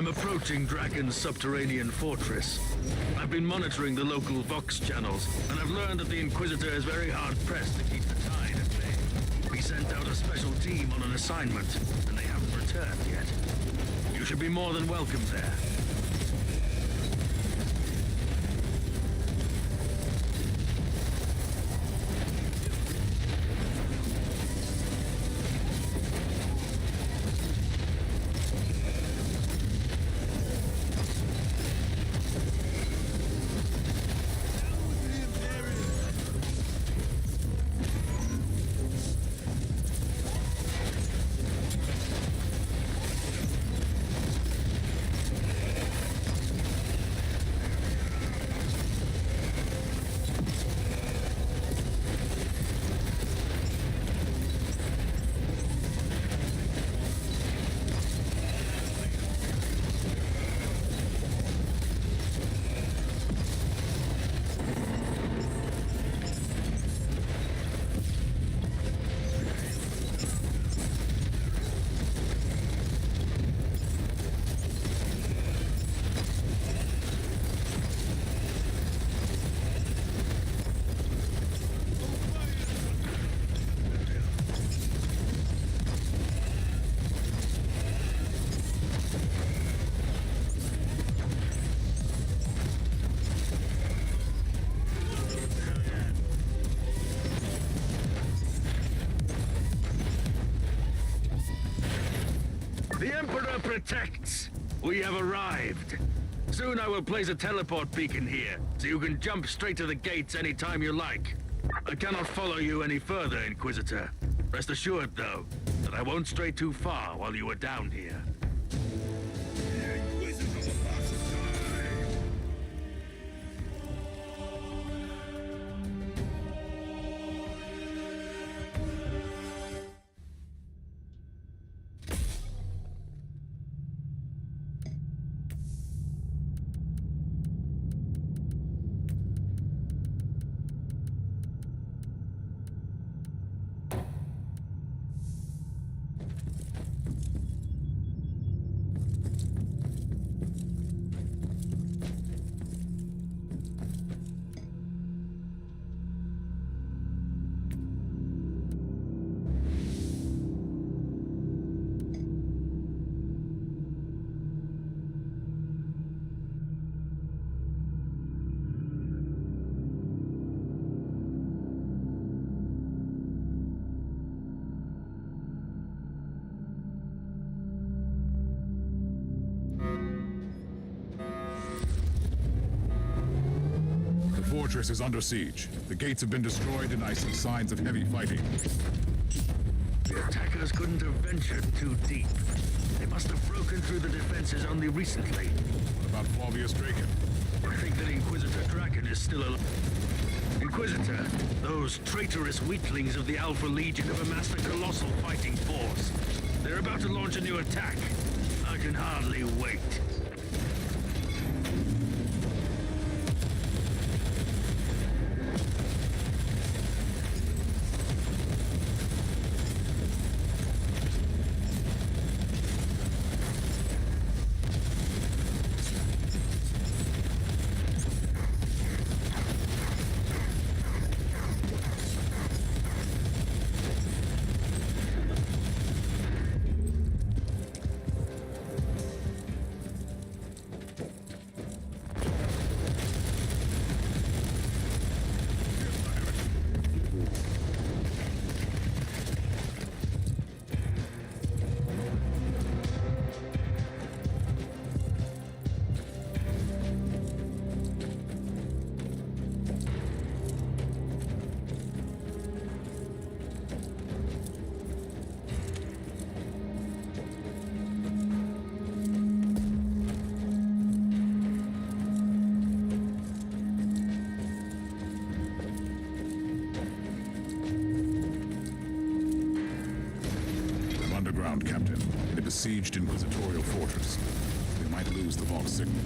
I'm approaching Dragon's subterranean fortress. I've been monitoring the local Vox channels, and I've learned that the Inquisitor is very hard-pressed to keep the tide at bay. We sent out a special team on an assignment, and they haven't returned yet. You should be more than welcome there. The Emperor protects! We have arrived. Soon I will place a teleport beacon here, so you can jump straight to the gates anytime you like. I cannot follow you any further, Inquisitor. Rest assured, though, that I won't stray too far while you are down here.
The fortress is under siege. The gates have been destroyed, and I see signs of heavy fighting.
The attackers couldn't have ventured too deep. They must have broken through the defenses only recently.
What about Flavius Draken?
I think that Inquisitor Draken is still alive. Inquisitor, those traitorous weaklings of the Alpha Legion have amassed a colossal fighting force. They're about to launch a new attack. I can hardly wait.
Captain. A besieged Inquisitorial fortress. We might lose the Vox signal.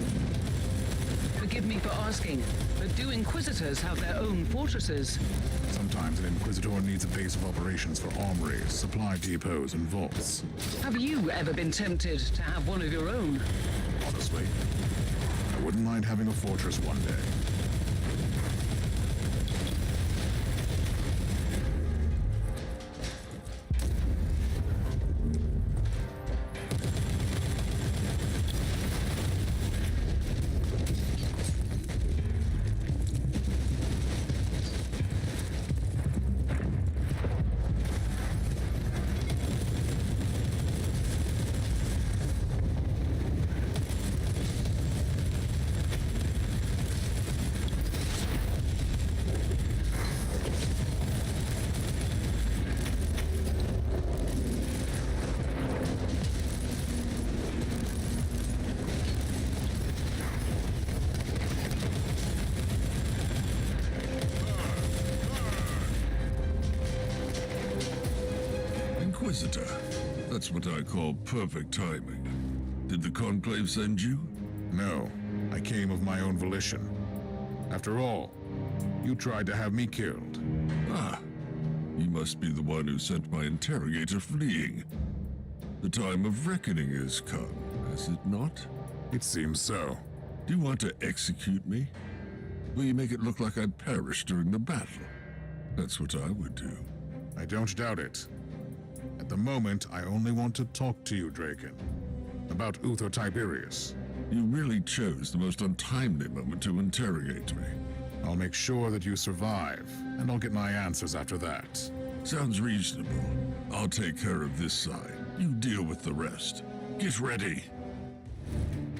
Forgive me for asking, but do Inquisitors have their own fortresses?
Sometimes an Inquisitor needs a base of operations for armories, supply depots, and vaults.
Have you ever been tempted to have one of your own?
honestly. I wouldn't mind having a fortress one day.
Inquisitor. That's what I call perfect timing. Did the Conclave send you?
No, I came of my own volition. After all, you tried to have me killed.
Ah, you must be the one who sent my interrogator fleeing. The time of reckoning has come, has it not?
It seems so.
Do you want to execute me? Will you make it look like I perished during the battle? That's what I would do.
I don't doubt it. At the moment, I only want to talk to you, Draken. About Uther Tiberius.
You really chose the most untimely moment to interrogate me.
I'll make sure that you survive, and I'll get my answers after that.
Sounds reasonable. I'll take care of this side. You deal with the rest. Get ready.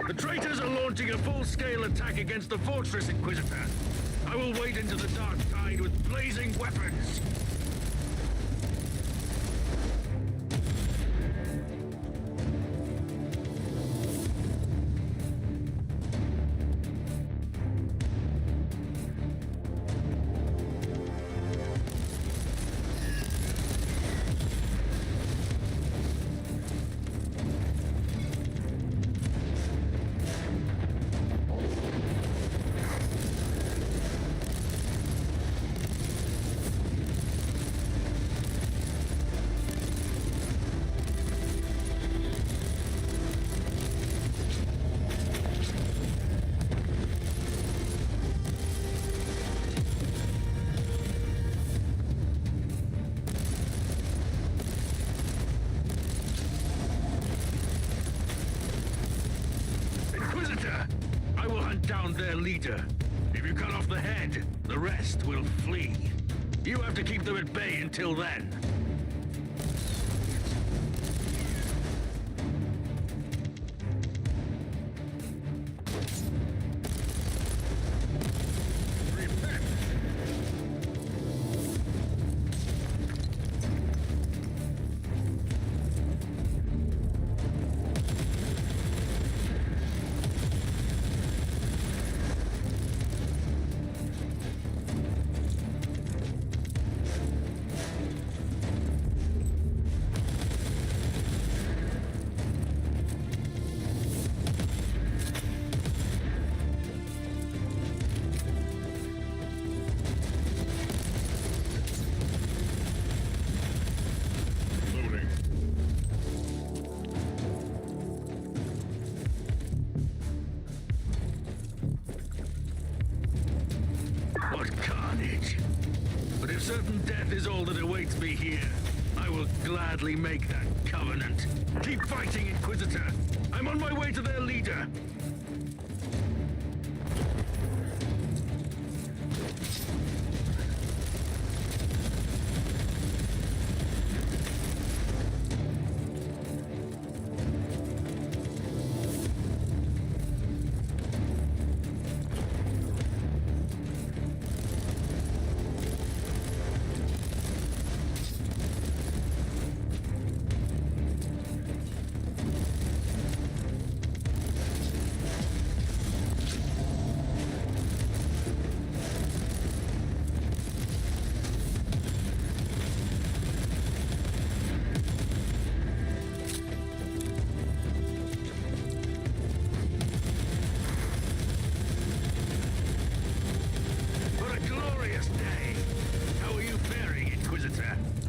The traitors are launching a full-scale attack against the fortress, Inquisitor. I will wade into the dark tide with blazing weapons. I will hunt down their leader. If you cut off the head, the rest will flee. You have to keep them at bay until then. Certain death is all that awaits me here. I will gladly make that covenant. Keep fighting, Inquisitor. I'm on my way to their leader.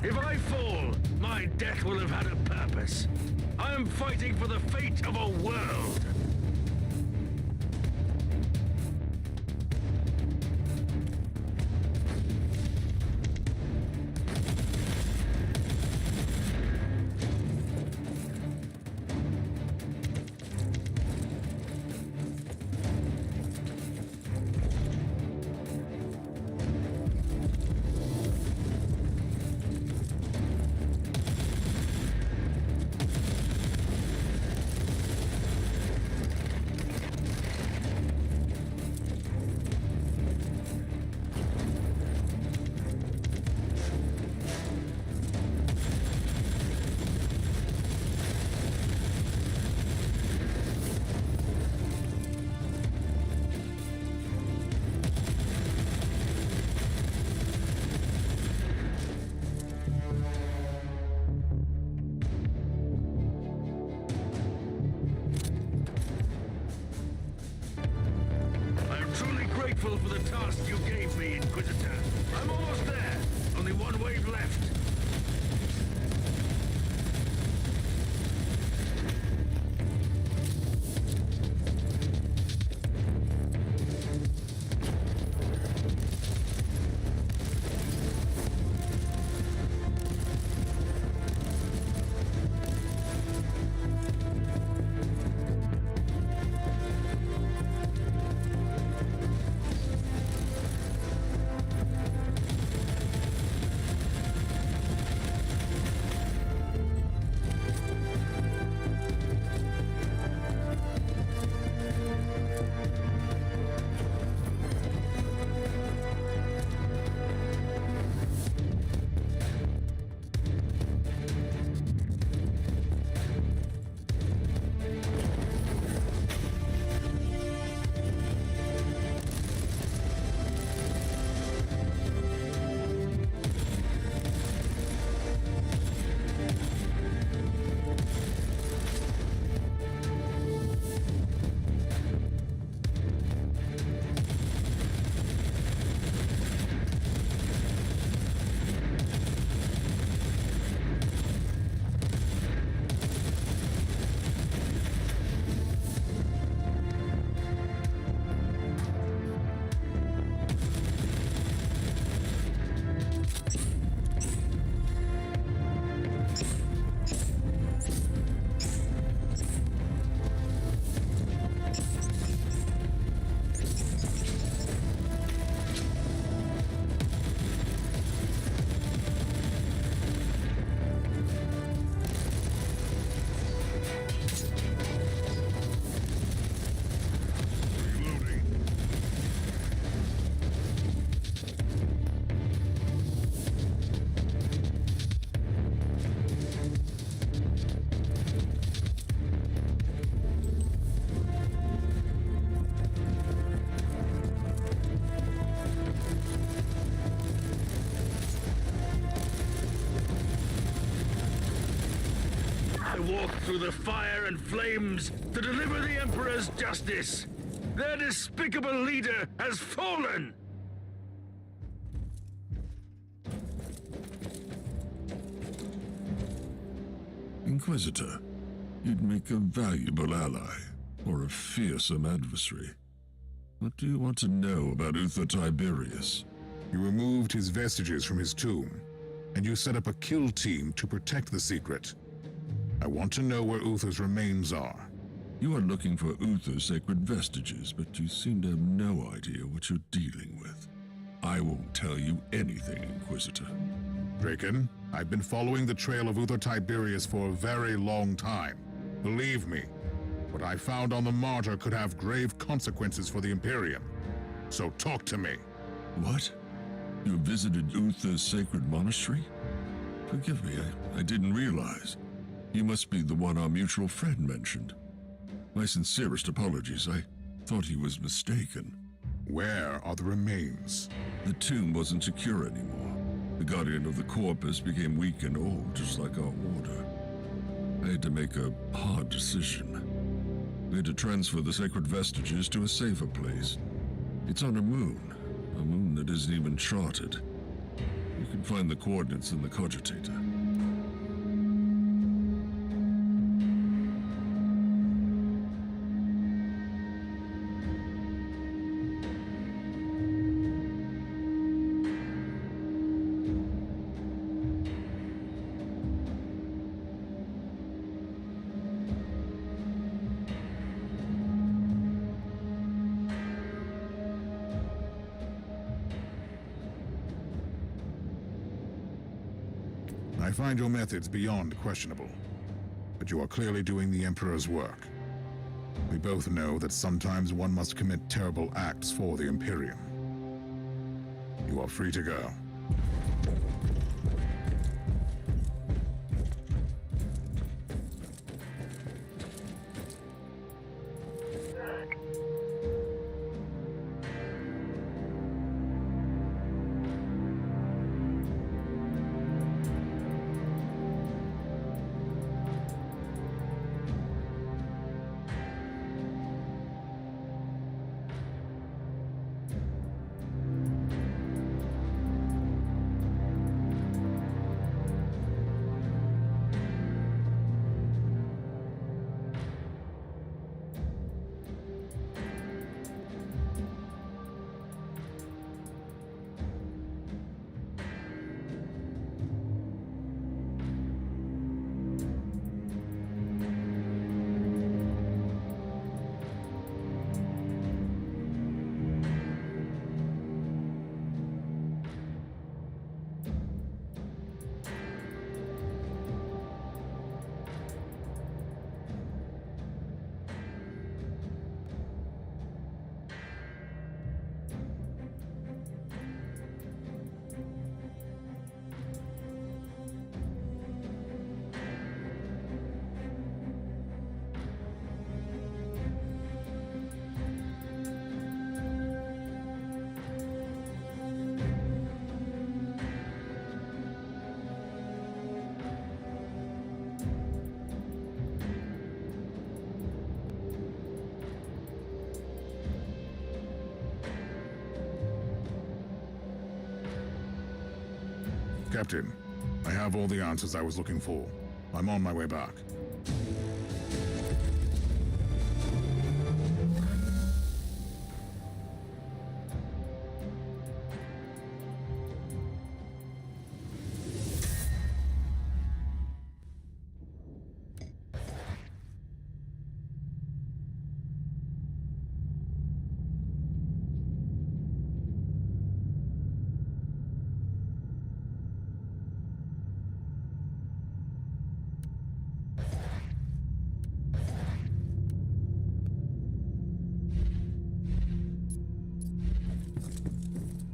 If I fall, my death will have had a purpose. I am fighting for the fate of a world.
grateful for the task you gave me, Inquisitor. I'm almost there. Only one wave left. I walk through the fire and flames to deliver the Emperor's justice. Their despicable leader has fallen!
Inquisitor, you'd make a valuable ally, or a fearsome adversary. What do you want to know about Uther Tiberius?
You removed his vestiges from his tomb, and you set up a kill team to protect the secret. I want to know where Uther's remains are.
You are looking for Uther's sacred vestiges, but you seem to have no idea what you're dealing with. I won't tell you anything, Inquisitor.
Draken, I've been following the trail of Uther Tiberius for a very long time. Believe me, what I found on the Martyr could have grave consequences for the Imperium. So talk to me.
What? You visited Uther's sacred monastery? Forgive me, I didn't realize. You must be the one our mutual friend mentioned. My sincerest apologies. I thought he was mistaken.
Where are the remains?
The tomb wasn't secure anymore. The Guardian of the Corpus became weak and old, just like our order. I had to make a hard decision. We had to transfer the sacred vestiges to a safer place. It's on a moon that isn't even charted. You can find the coordinates in the cogitator.
I find your methods beyond questionable, but you are clearly doing the Emperor's work. We both know that sometimes one must commit terrible acts for the Imperium. You are free to go. Captain, I have all the answers I was looking for. I'm on my way back.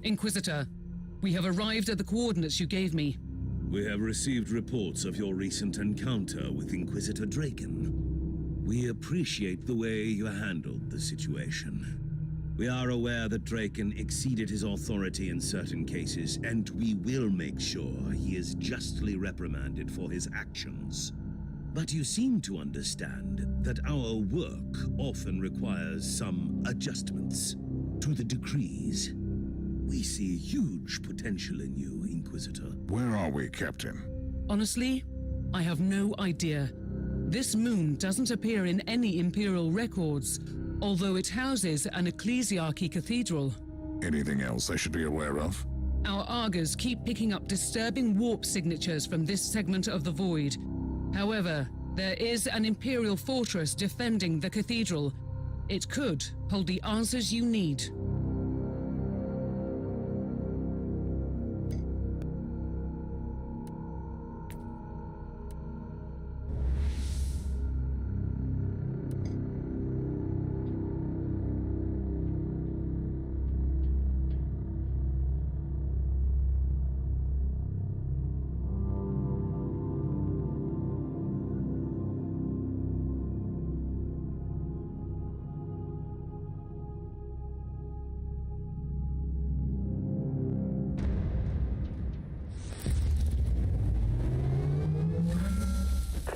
Inquisitor, we have arrived at the coordinates you gave me.
We have received reports of your recent encounter with Inquisitor Draken. We appreciate the way you handled the situation. We are aware that Draken exceeded his authority in certain cases, and we will make sure he is justly reprimanded for his actions. But you seem to understand that our work often requires some adjustments to the decrees. We see huge potential in you, Inquisitor.
Where are we, Captain?
Honestly, I have no idea. This moon doesn't appear in any Imperial records, although it houses an ecclesiarchy cathedral.
Anything else I should be aware of?
Our Argers keep picking up disturbing warp signatures from this segment of the void. However, there is an Imperial fortress defending the cathedral. It could hold the answers you need.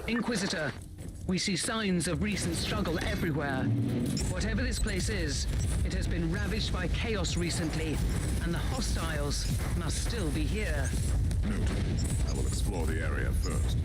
Inquisitor, we see signs of recent struggle everywhere. Whatever this place is, it has been ravaged by chaos recently, and the hostiles must still be here.
Note, I will explore the area first.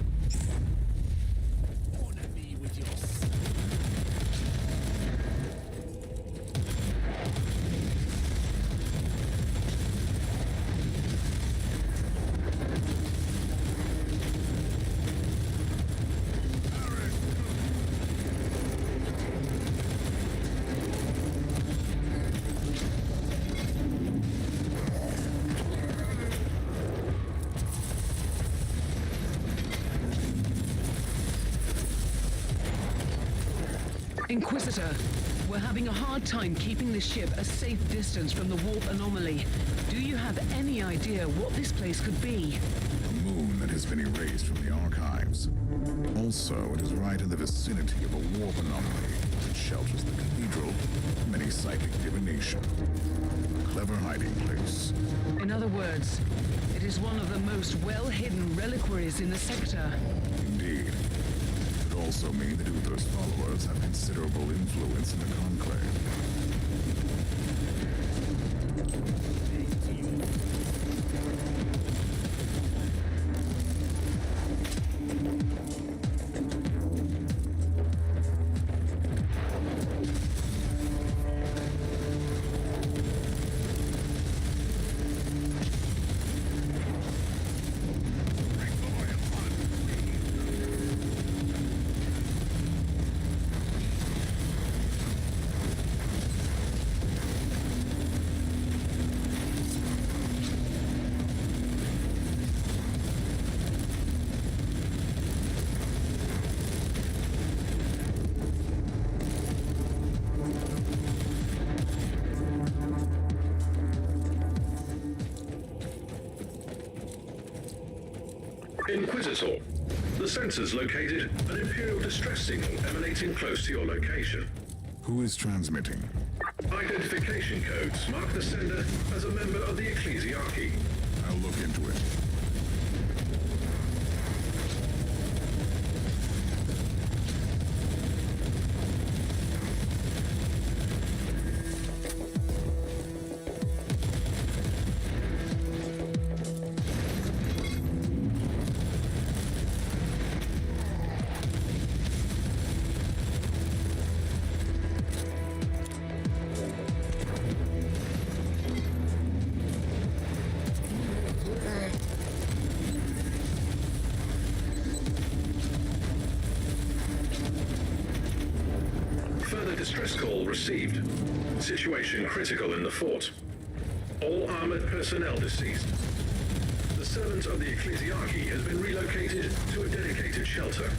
Inquisitor, we're having a hard time keeping this ship a safe distance from the warp anomaly. Do you have any idea what this place could be?
A moon that has been erased from the archives. Also, it is right in the vicinity of a warp anomaly that shelters the cathedral from any psychic divination. A clever hiding place.
In other words, it is one of the most well-hidden reliquaries in the sector.
Indeed. It could also mean that Uther's followers have considerable influence in the Conclave.
Inquisitor, the sensors located an Imperial distress signal emanating close to your location.
Who is transmitting?
Identification codes mark the sender as a member of the Ecclesiarchy.
I'll look into it.
Distress call received. Situation critical in the fort. All armored personnel deceased. The servant of the Ecclesiarchy has been relocated to a dedicated shelter.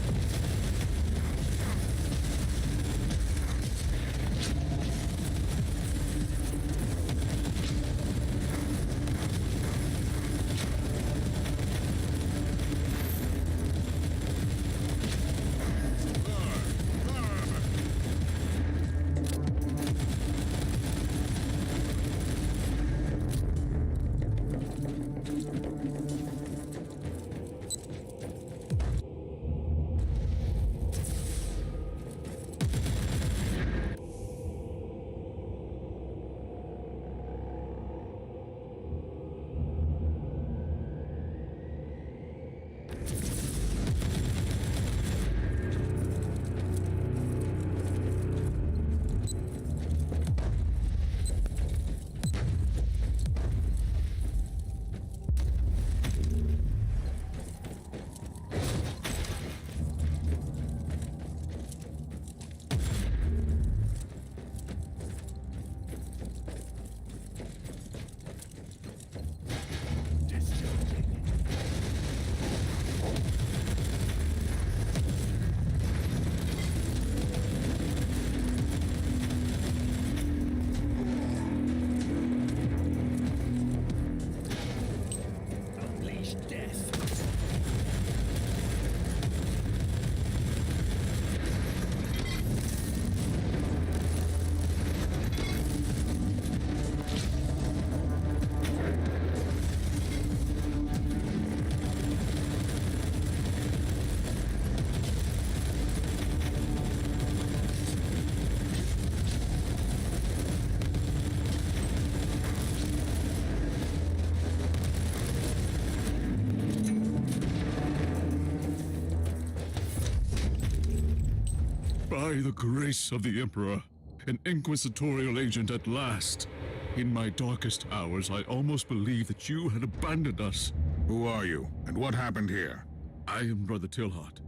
By the grace of the Emperor, an inquisitorial agent at last. In my darkest hours, I almost believed that you had abandoned us.
Who are you, and what happened here?
I am Brother Tilhart,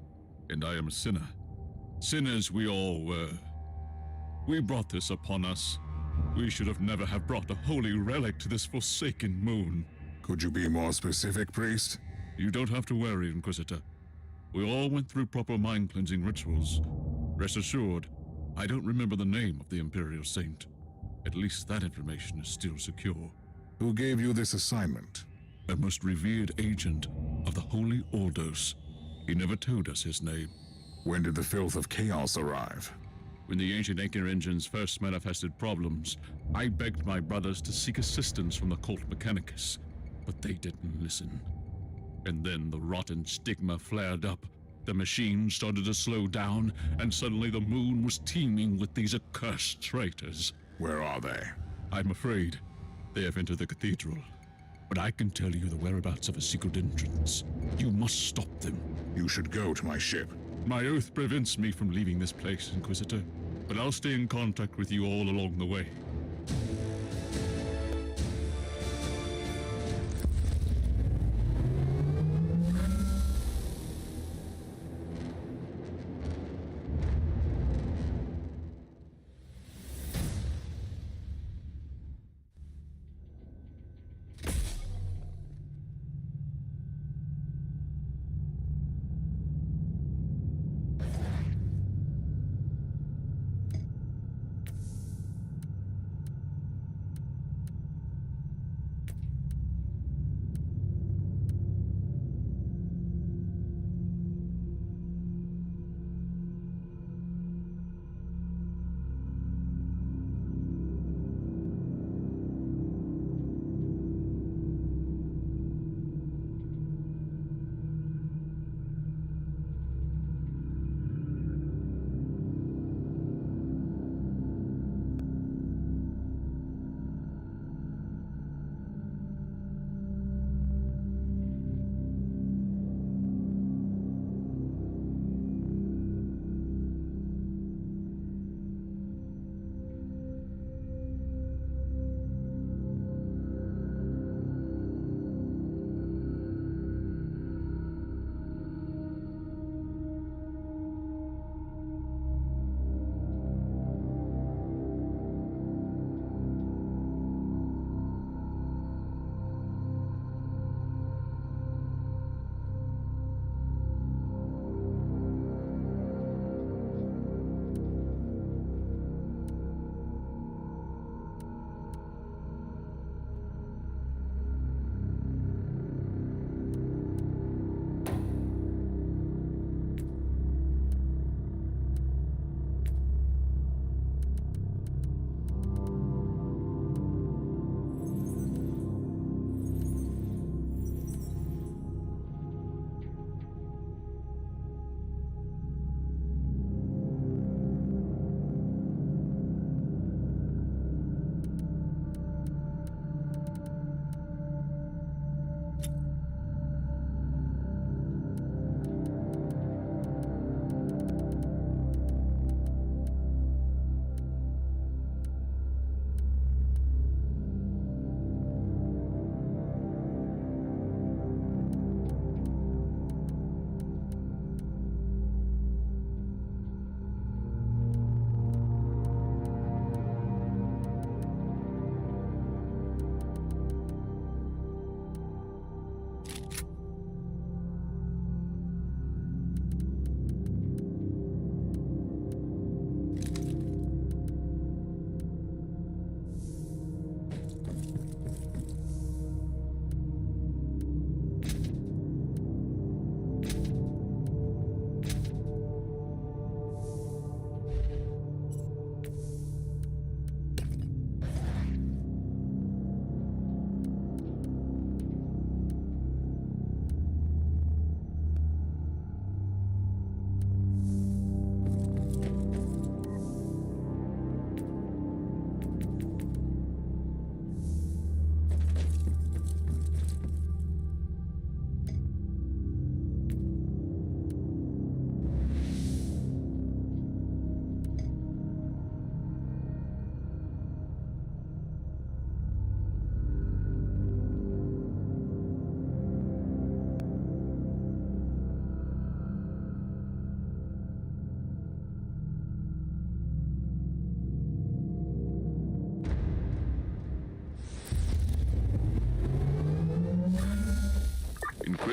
and I am a sinner. Sinners we all were. We brought this upon us. We should have never have brought a holy relic to this forsaken moon.
Could you be more specific, priest?
You don't have to worry, Inquisitor. We all went through proper mind-cleansing rituals. Rest assured, I don't remember the name of the Imperial Saint. At least that information is still secure.
Who gave you this assignment?
A most revered agent of the Holy Ordos. He never told us his name.
When did the filth of chaos arrive?
When the ancient anchor engines first manifested problems, I begged my brothers to seek assistance from the cult Mechanicus, but they didn't listen. And then the rotten stigma flared up. The machine started to slow down, and suddenly the moon was teeming with these accursed traitors.
Where are they?
I'm afraid they have entered the cathedral. But I can tell you the whereabouts of a secret entrance. You must stop them.
You should go to my ship.
My oath prevents me from leaving this place, Inquisitor, but I'll stay in contact with you all along the way.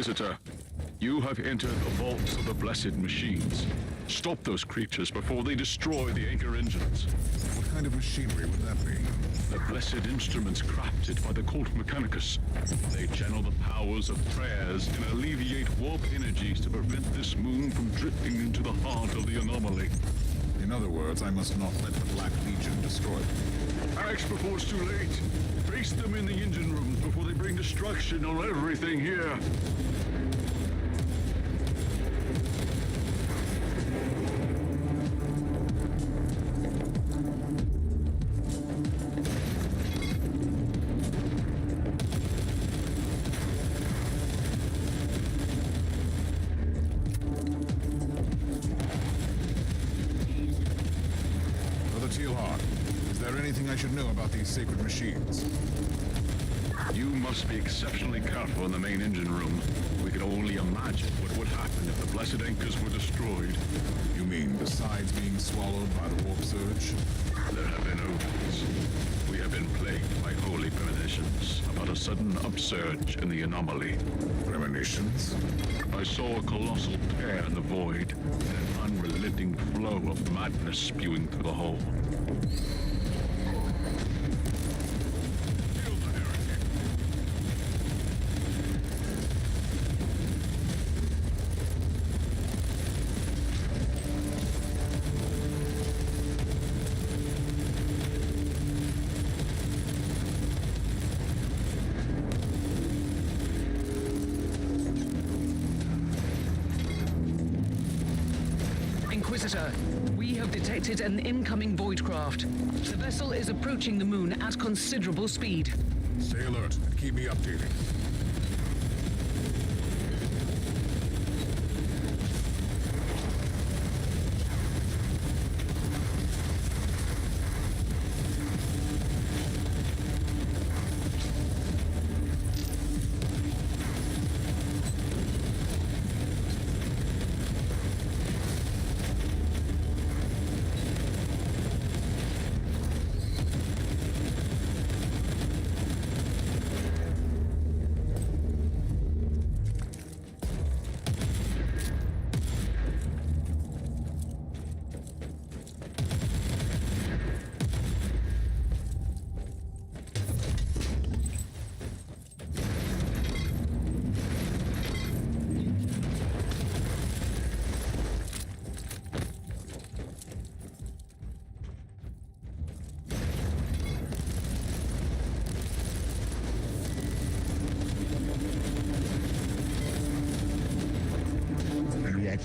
Inquisitor, you have entered the vaults of the Blessed Machines. Stop those creatures before they destroy the anchor engines.
What kind of machinery would that be?
The blessed instruments crafted by the Cult Mechanicus. They channel the powers of prayers and alleviate warp energies to prevent this moon from drifting into the heart of the anomaly.
In other words, I must not let the Black Legion destroy them.
Act before it's too late. Face them in the engine rooms before they bring destruction on everything here.
I should know about these sacred machines.
You must be exceptionally careful in the main engine room. We can only imagine what would happen if the blessed anchors were destroyed.
You mean besides being swallowed by the warp surge?
There have been omens. We have been plagued by holy premonitions about a sudden upsurge in the anomaly.
Premonitions?
I saw a colossal tear in the void, and an unrelenting flow of madness spewing through the hole.
Inquisitor, we have detected an incoming void craft. The vessel is approaching the moon at considerable speed.
Stay alert and keep me updated.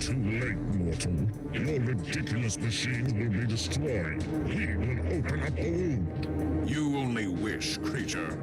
Too late, mortal. Your ridiculous machines will be destroyed. We will open up a wound.
You only wish, creature.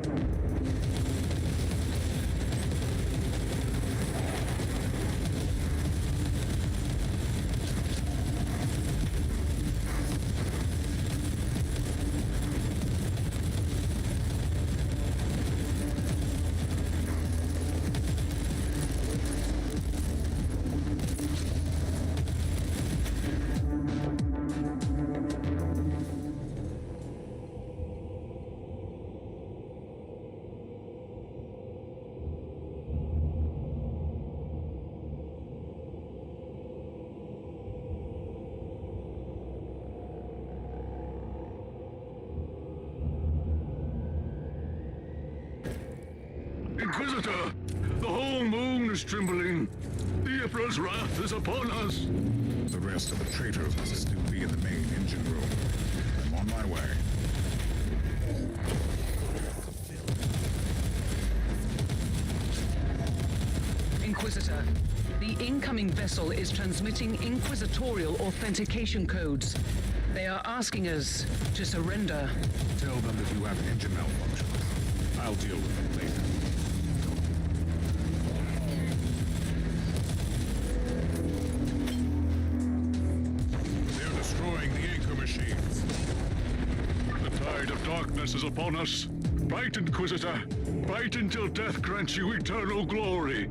Inquisitor! The whole moon is trembling. The Emperor's wrath is upon us.
The rest of the traitors must still be in the main engine room. I'm on my way.
Inquisitor, the incoming vessel is transmitting inquisitorial authentication codes. They are asking us to surrender.
Tell them that you have engine malfunction. I'll deal with them later.
Darkness is upon us. Fight, Inquisitor. Fight until death grants you eternal glory.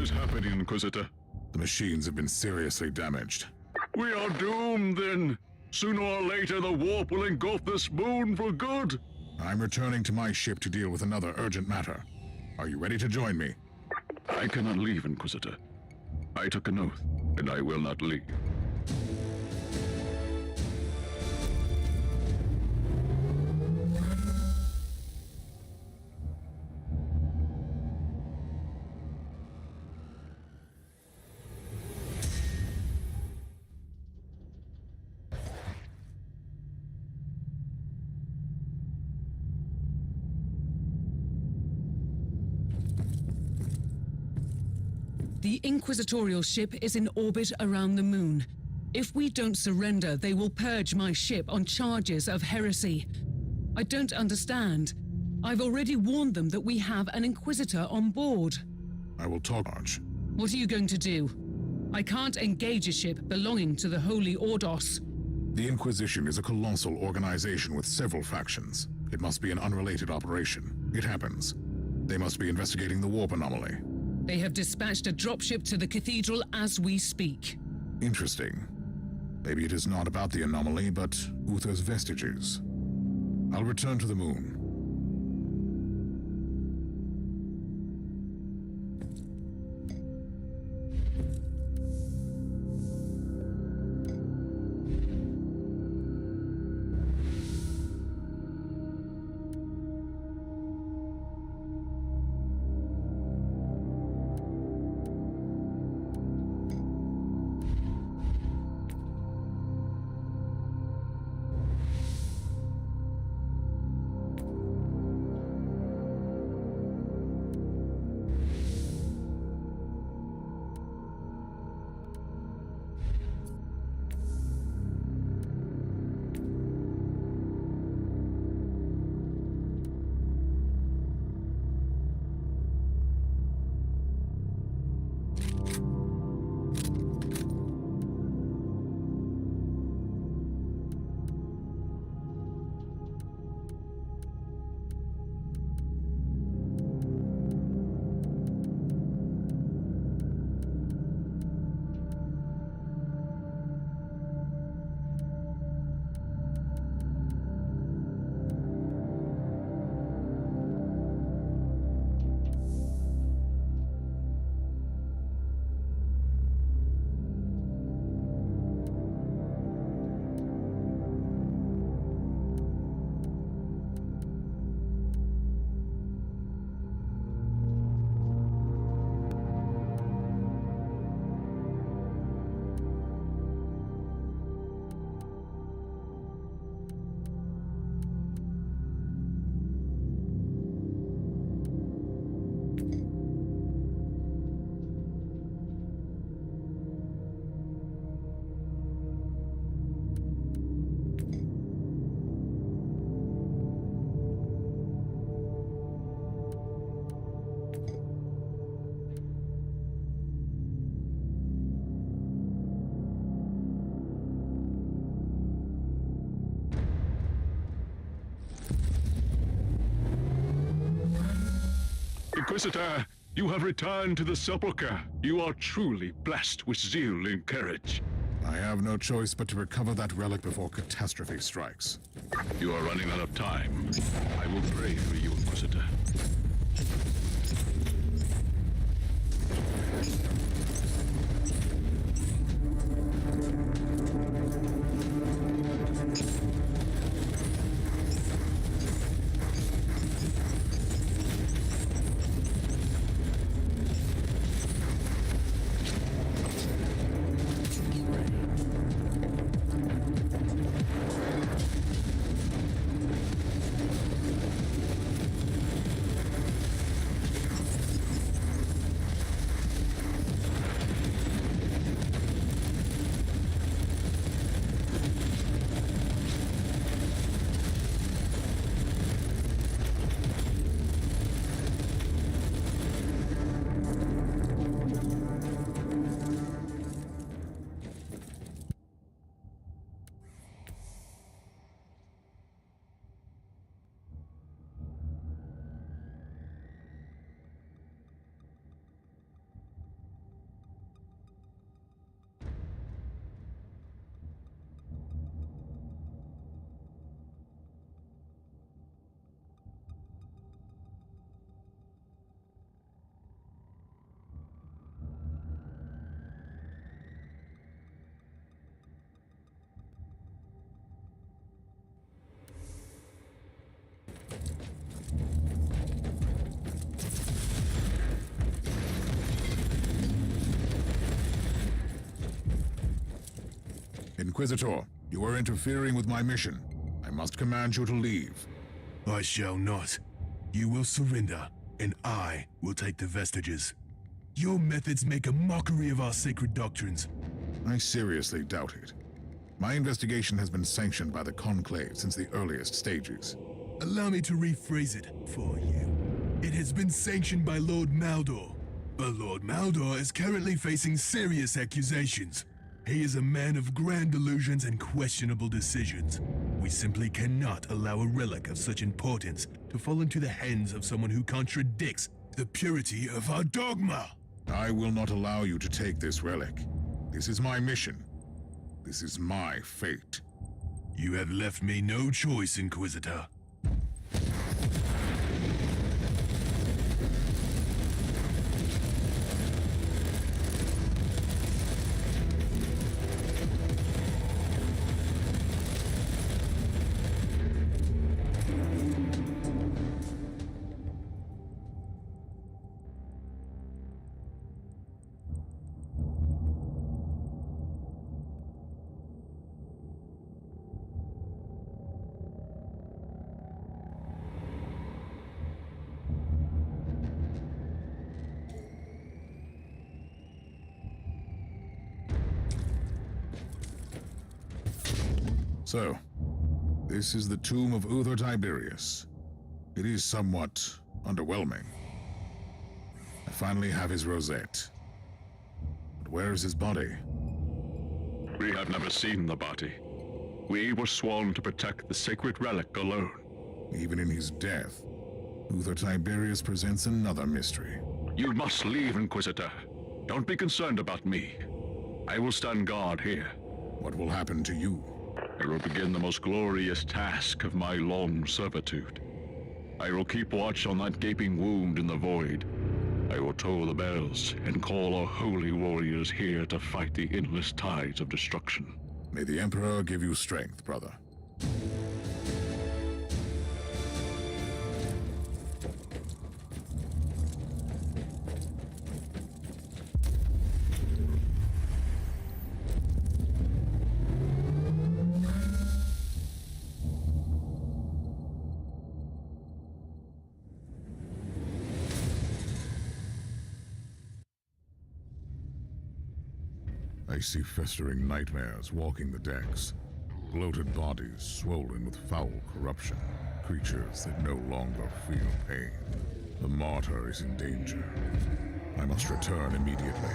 is happening, Inquisitor?
The machines have been seriously damaged.
We are doomed, then. Sooner or later, the warp will engulf this moon for good.
I'm returning to my ship to deal with another urgent matter. Are you ready to join me?
I cannot leave, Inquisitor. I took an oath, and I will not leave.
The Inquisitorial ship is in orbit around the moon. If we don't surrender, they will purge my ship on charges of heresy. I don't understand. I've already warned them that we have an Inquisitor on board.
I will talk, Arch.
What are you going to do? I can't engage a ship belonging to the Holy Ordos.
The Inquisition is a colossal organization with several factions. It must be an unrelated operation. It happens. They must be investigating the warp anomaly.
They have dispatched a dropship to the cathedral as we speak.
Interesting. Maybe it is not about the anomaly, but Uther's vestiges. I'll return to the moon.
Inquisitor, you have returned to the Sepulchre. You are truly blessed with zeal and courage.
I have no choice but to recover that relic before catastrophe strikes.
You are running out of time. I will pray for you, Inquisitor.
Inquisitor, you are interfering with my mission. I must command you to leave.
I shall not. You will surrender, and I will take the vestiges. Your methods make a mockery of our sacred doctrines.
I seriously doubt it. My investigation has been sanctioned by the Conclave since the earliest stages.
Allow me to rephrase it for you. It has been sanctioned by Lord Maldor. But Lord Maldor is currently facing serious accusations. He is a man of grand delusions and questionable decisions. We simply cannot allow a relic of such importance to fall into the hands of someone who contradicts the purity of our dogma.
I will not allow you to take this relic. This is my mission. This is my fate.
You have left me no choice, Inquisitor.
So, this is the tomb of Uther Tiberius. It is somewhat underwhelming. I finally have his rosette. But where is his body?
We have never seen the body. We were sworn to protect the sacred relic alone.
Even in his death, Uther Tiberius presents another mystery.
You must leave, Inquisitor. Don't be concerned about me. I will stand guard here.
What will happen to you?
I will begin the most glorious task of my long servitude. I will keep watch on that gaping wound in the void. I will toll the bells and call our holy warriors here to fight the endless tides of destruction.
May the Emperor give you strength, brother. I see festering nightmares walking the decks. Bloated bodies swollen with foul corruption. Creatures that no longer feel pain. The Martyr is in danger. I must return immediately.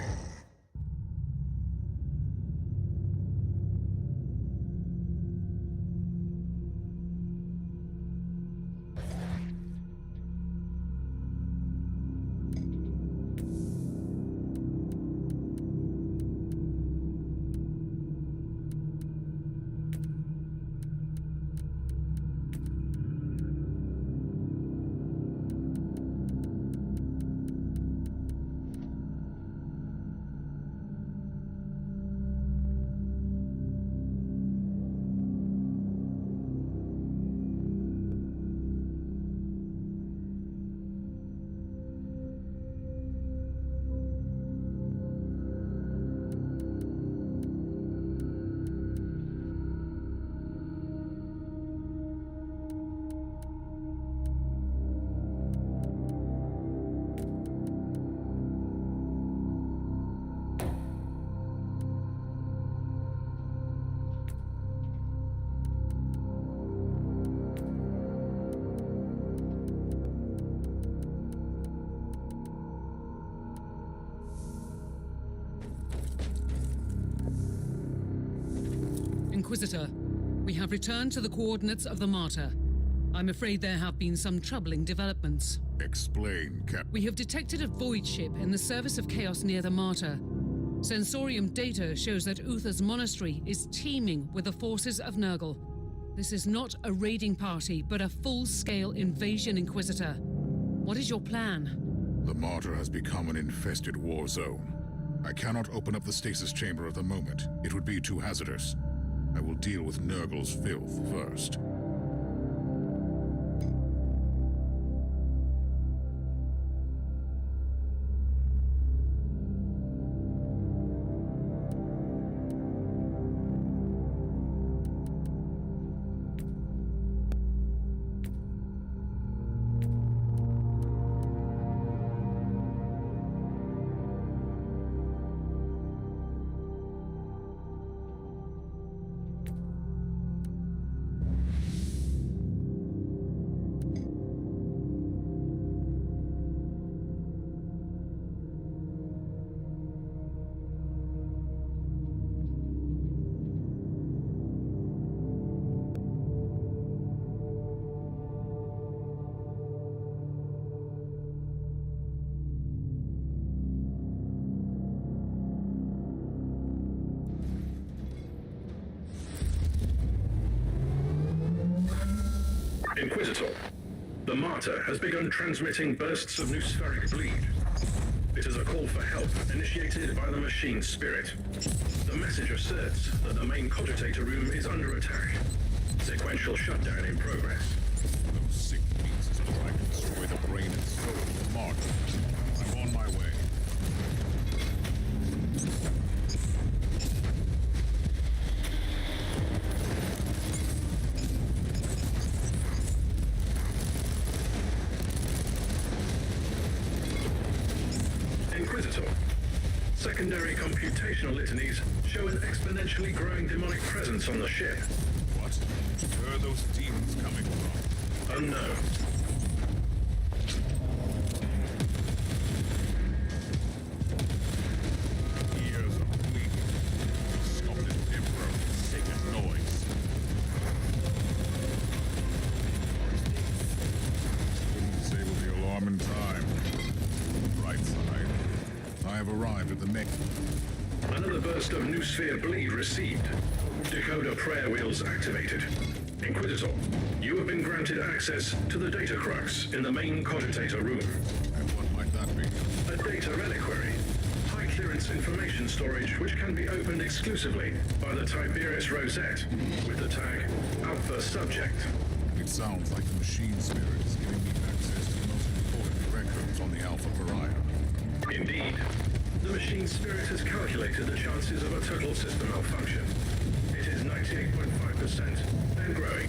Inquisitor, we have returned to the coordinates of the Martyr. I'm afraid there have been some troubling developments.
Explain, Captain.
We have detected a void ship in the service of chaos near the Martyr. Sensorium data shows that Uther's monastery is teeming with the forces of Nurgle. This is not a raiding party, but a full-scale invasion, Inquisitor. What is your plan?
The Martyr has become an infested war zone. I cannot open up the stasis chamber at the moment. It would be too hazardous. I will deal with Nurgle's filth first.
Inquisitor, the Martyr has begun transmitting bursts of noospheric bleed. It is a call for help initiated by the machine spirit. The message asserts that the main cogitator room is under attack. Sequential shutdown in progress.
Those sick beasts are trying to destroy the brain and soul of the Martyr. I'm on my way.
Inquisitor, secondary computational litanies show an exponentially growing demonic presence on the ship.
What? Where are those demons coming from?
Unknown.
Ears are bleeding. Sculpted emperor with sacred noise. Couldn't disable the alarm in time. Right side. I have arrived at the mech.
Another burst of noosphere bleed received. Decoder prayer wheels activated. Inquisitor, you have been granted access to the data crux in the main cogitator room.
And what might that be?
A data reliquary. High clearance information storage which can be opened exclusively by the Tiberius Rosette with the tag Alpha Subject.
It sounds like the machine spirit is giving me access to the most important records on the Alpha Pariah.
Indeed. The machine spirit has calculated the chances of a total system malfunction. It is 98.5% and growing.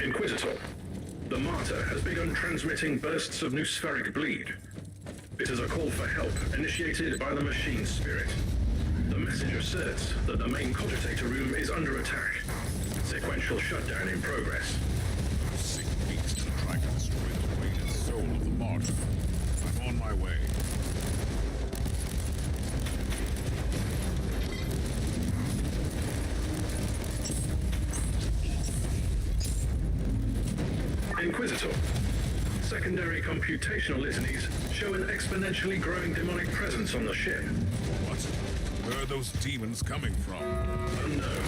Inquisitor, the Martyr has begun transmitting bursts of noospheric bleed. It is a call for help initiated by the machine spirit. The message asserts that the main cogitator room is under attack. Sequential shutdown in progress.
Those sick beasts are trying to destroy the brain and soul of the Martyr. I'm on my way.
Inquisitor, secondary computational litanies show an exponentially growing demonic presence on the ship.
What? Where are those demons coming from?
Unknown.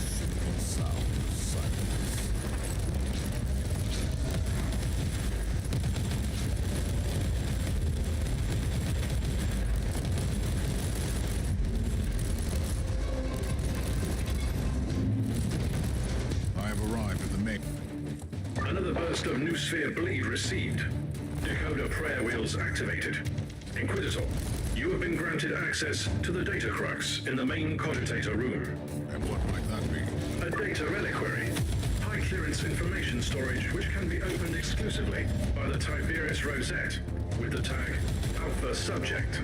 Simple sound of silence. I have arrived at the mech.
Another burst of noosphere bleed received. Decoder prayer wheels activated. Inquisitor, you have been granted access to the data crux in the main cogitator room.
And what might that be?
A data reliquary. High clearance information storage which can be opened exclusively by the Tiberius Rosette with the tag Alpha Subject.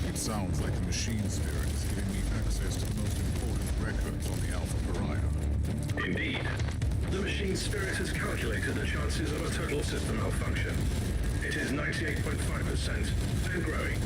It sounds like the machine spirit is giving me access to the most important records on the Alpha Pariah.
Indeed. The machine spirit has calculated the chances of a total system malfunction. It is 98.5% and growing.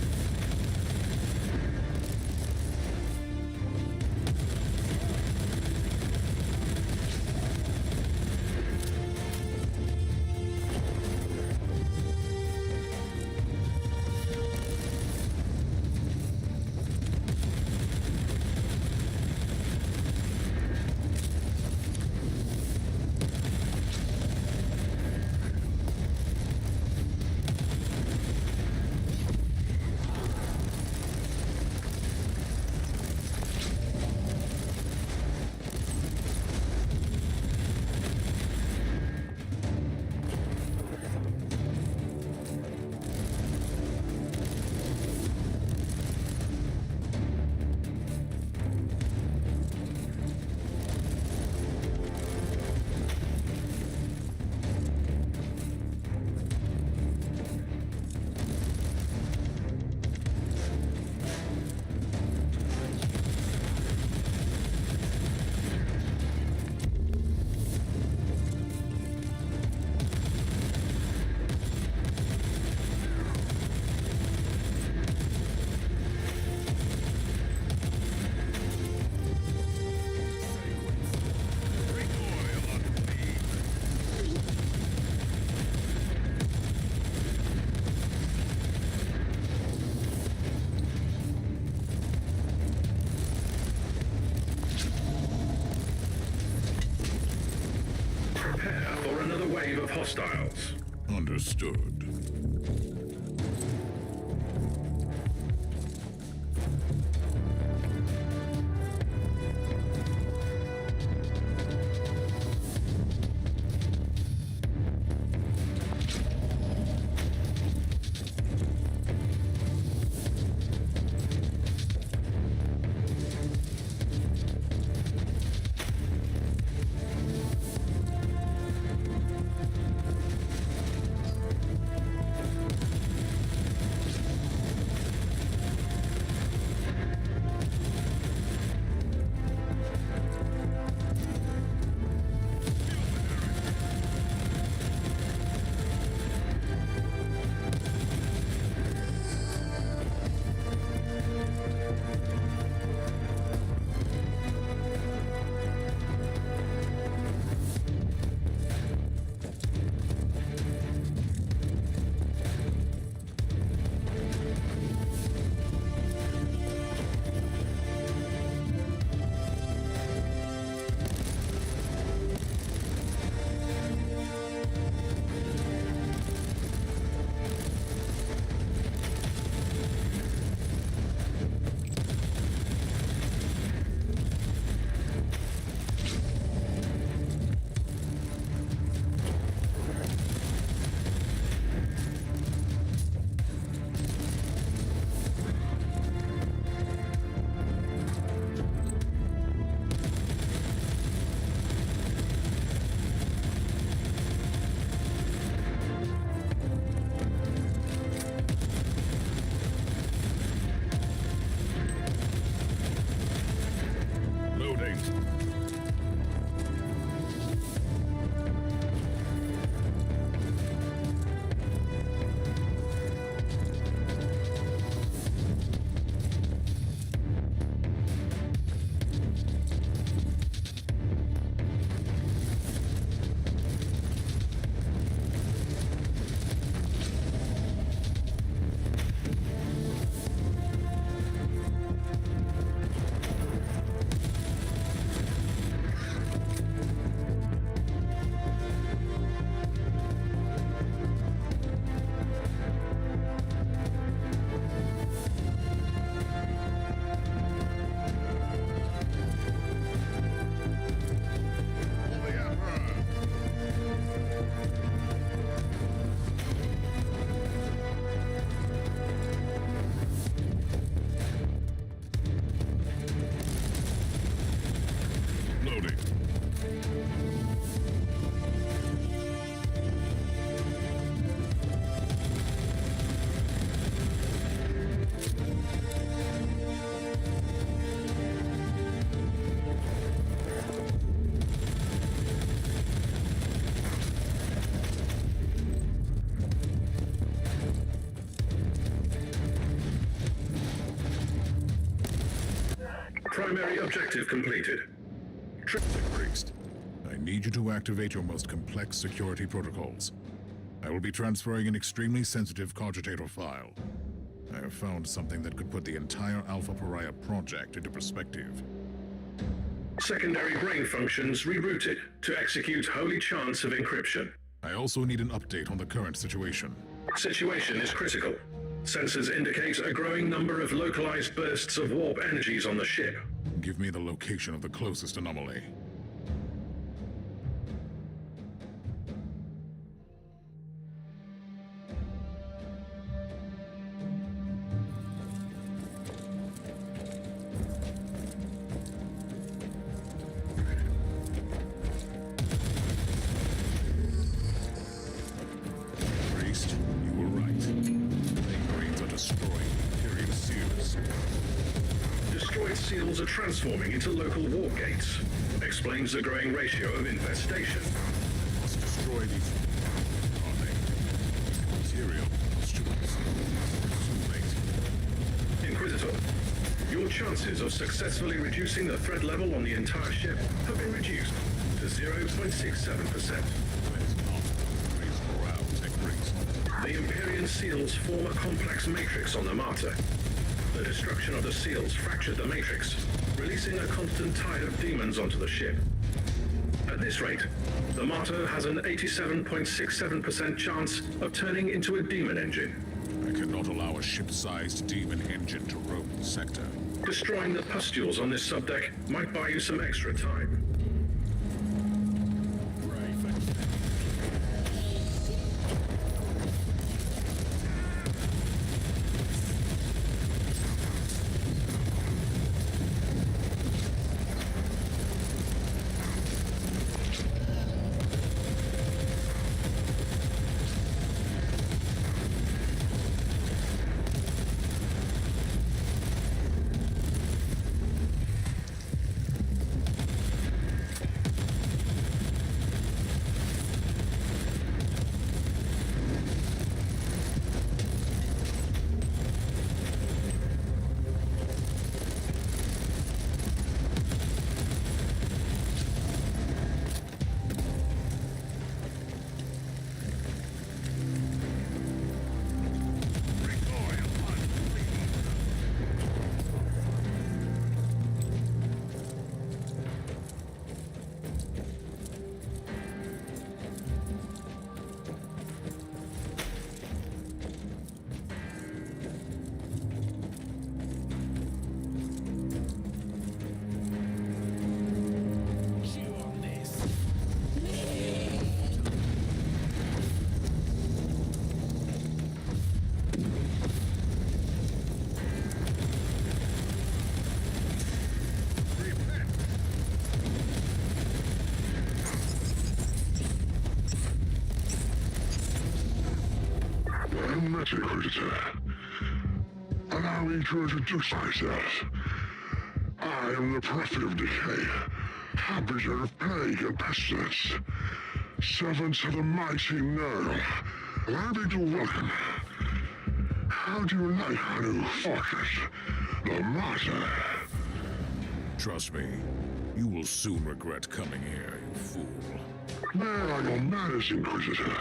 wave of hostiles.
Understood.
Primary objective completed.
Priest, I need you to activate your most complex security protocols. I will be transferring an extremely sensitive cogitator file. I have found something that could put the entire Alpha Pariah project into perspective.
Secondary brain functions rerouted to execute holy chants of encryption.
I also need an update on the current situation.
Situation is critical. Sensors indicate a growing number of localized bursts of warp energies on the ship.
Give me the location of the closest anomaly. Priest, you were right. Marines are destroying Imperial seals.
Destroyed seals are transforming into local warp gates. Explains the growing ratio of infestation.
Must destroy these. Are they? Material postulates. Too late.
Inquisitor, your chances of successfully reducing the threat level on the entire ship have been reduced to 0.67%. The Imperial seals form a complex matrix on the Martyr. The destruction of the seals fractured the matrix, releasing a constant tide of demons onto the ship. At this rate, the Martyr has an 87.67% chance of turning into a demon engine.
I cannot allow a ship-sized demon engine to roam the sector.
Destroying the pustules on this subdeck might buy you some extra time.
Inquisitor. Allow me to introduce myself. I am the Prophet of Decay, harbinger of plague and pestilence, servants of the mighty Nurgle. Allow me to welcome. How do you like our new fortress, the Martyr?
Trust me, you will soon regret coming here, you fool.
Where are your manners, Inquisitor?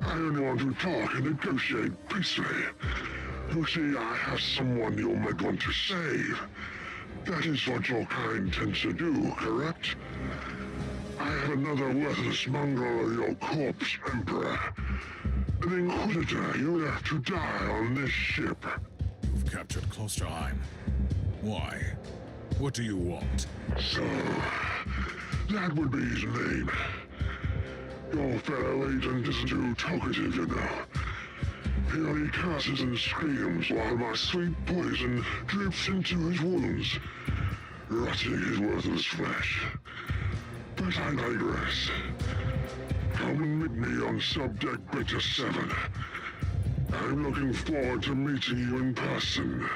I only want to talk and negotiate peacefully. You see, I have someone you might want to save. That is what your kind tends to do, correct? I have another worthless mongrel of your corpse, Emperor. An Inquisitor, you have to die on this ship.
You've captured Klosterheim. Why? What do you want?
So, that would be his name. Your fellow agent isn't too talkative, you know. He only curses and screams while my sweet poison drips into his wounds, rotting his worthless flesh. But I digress. Come and meet me on Subdeck Beta 7. I'm looking forward to meeting you in person.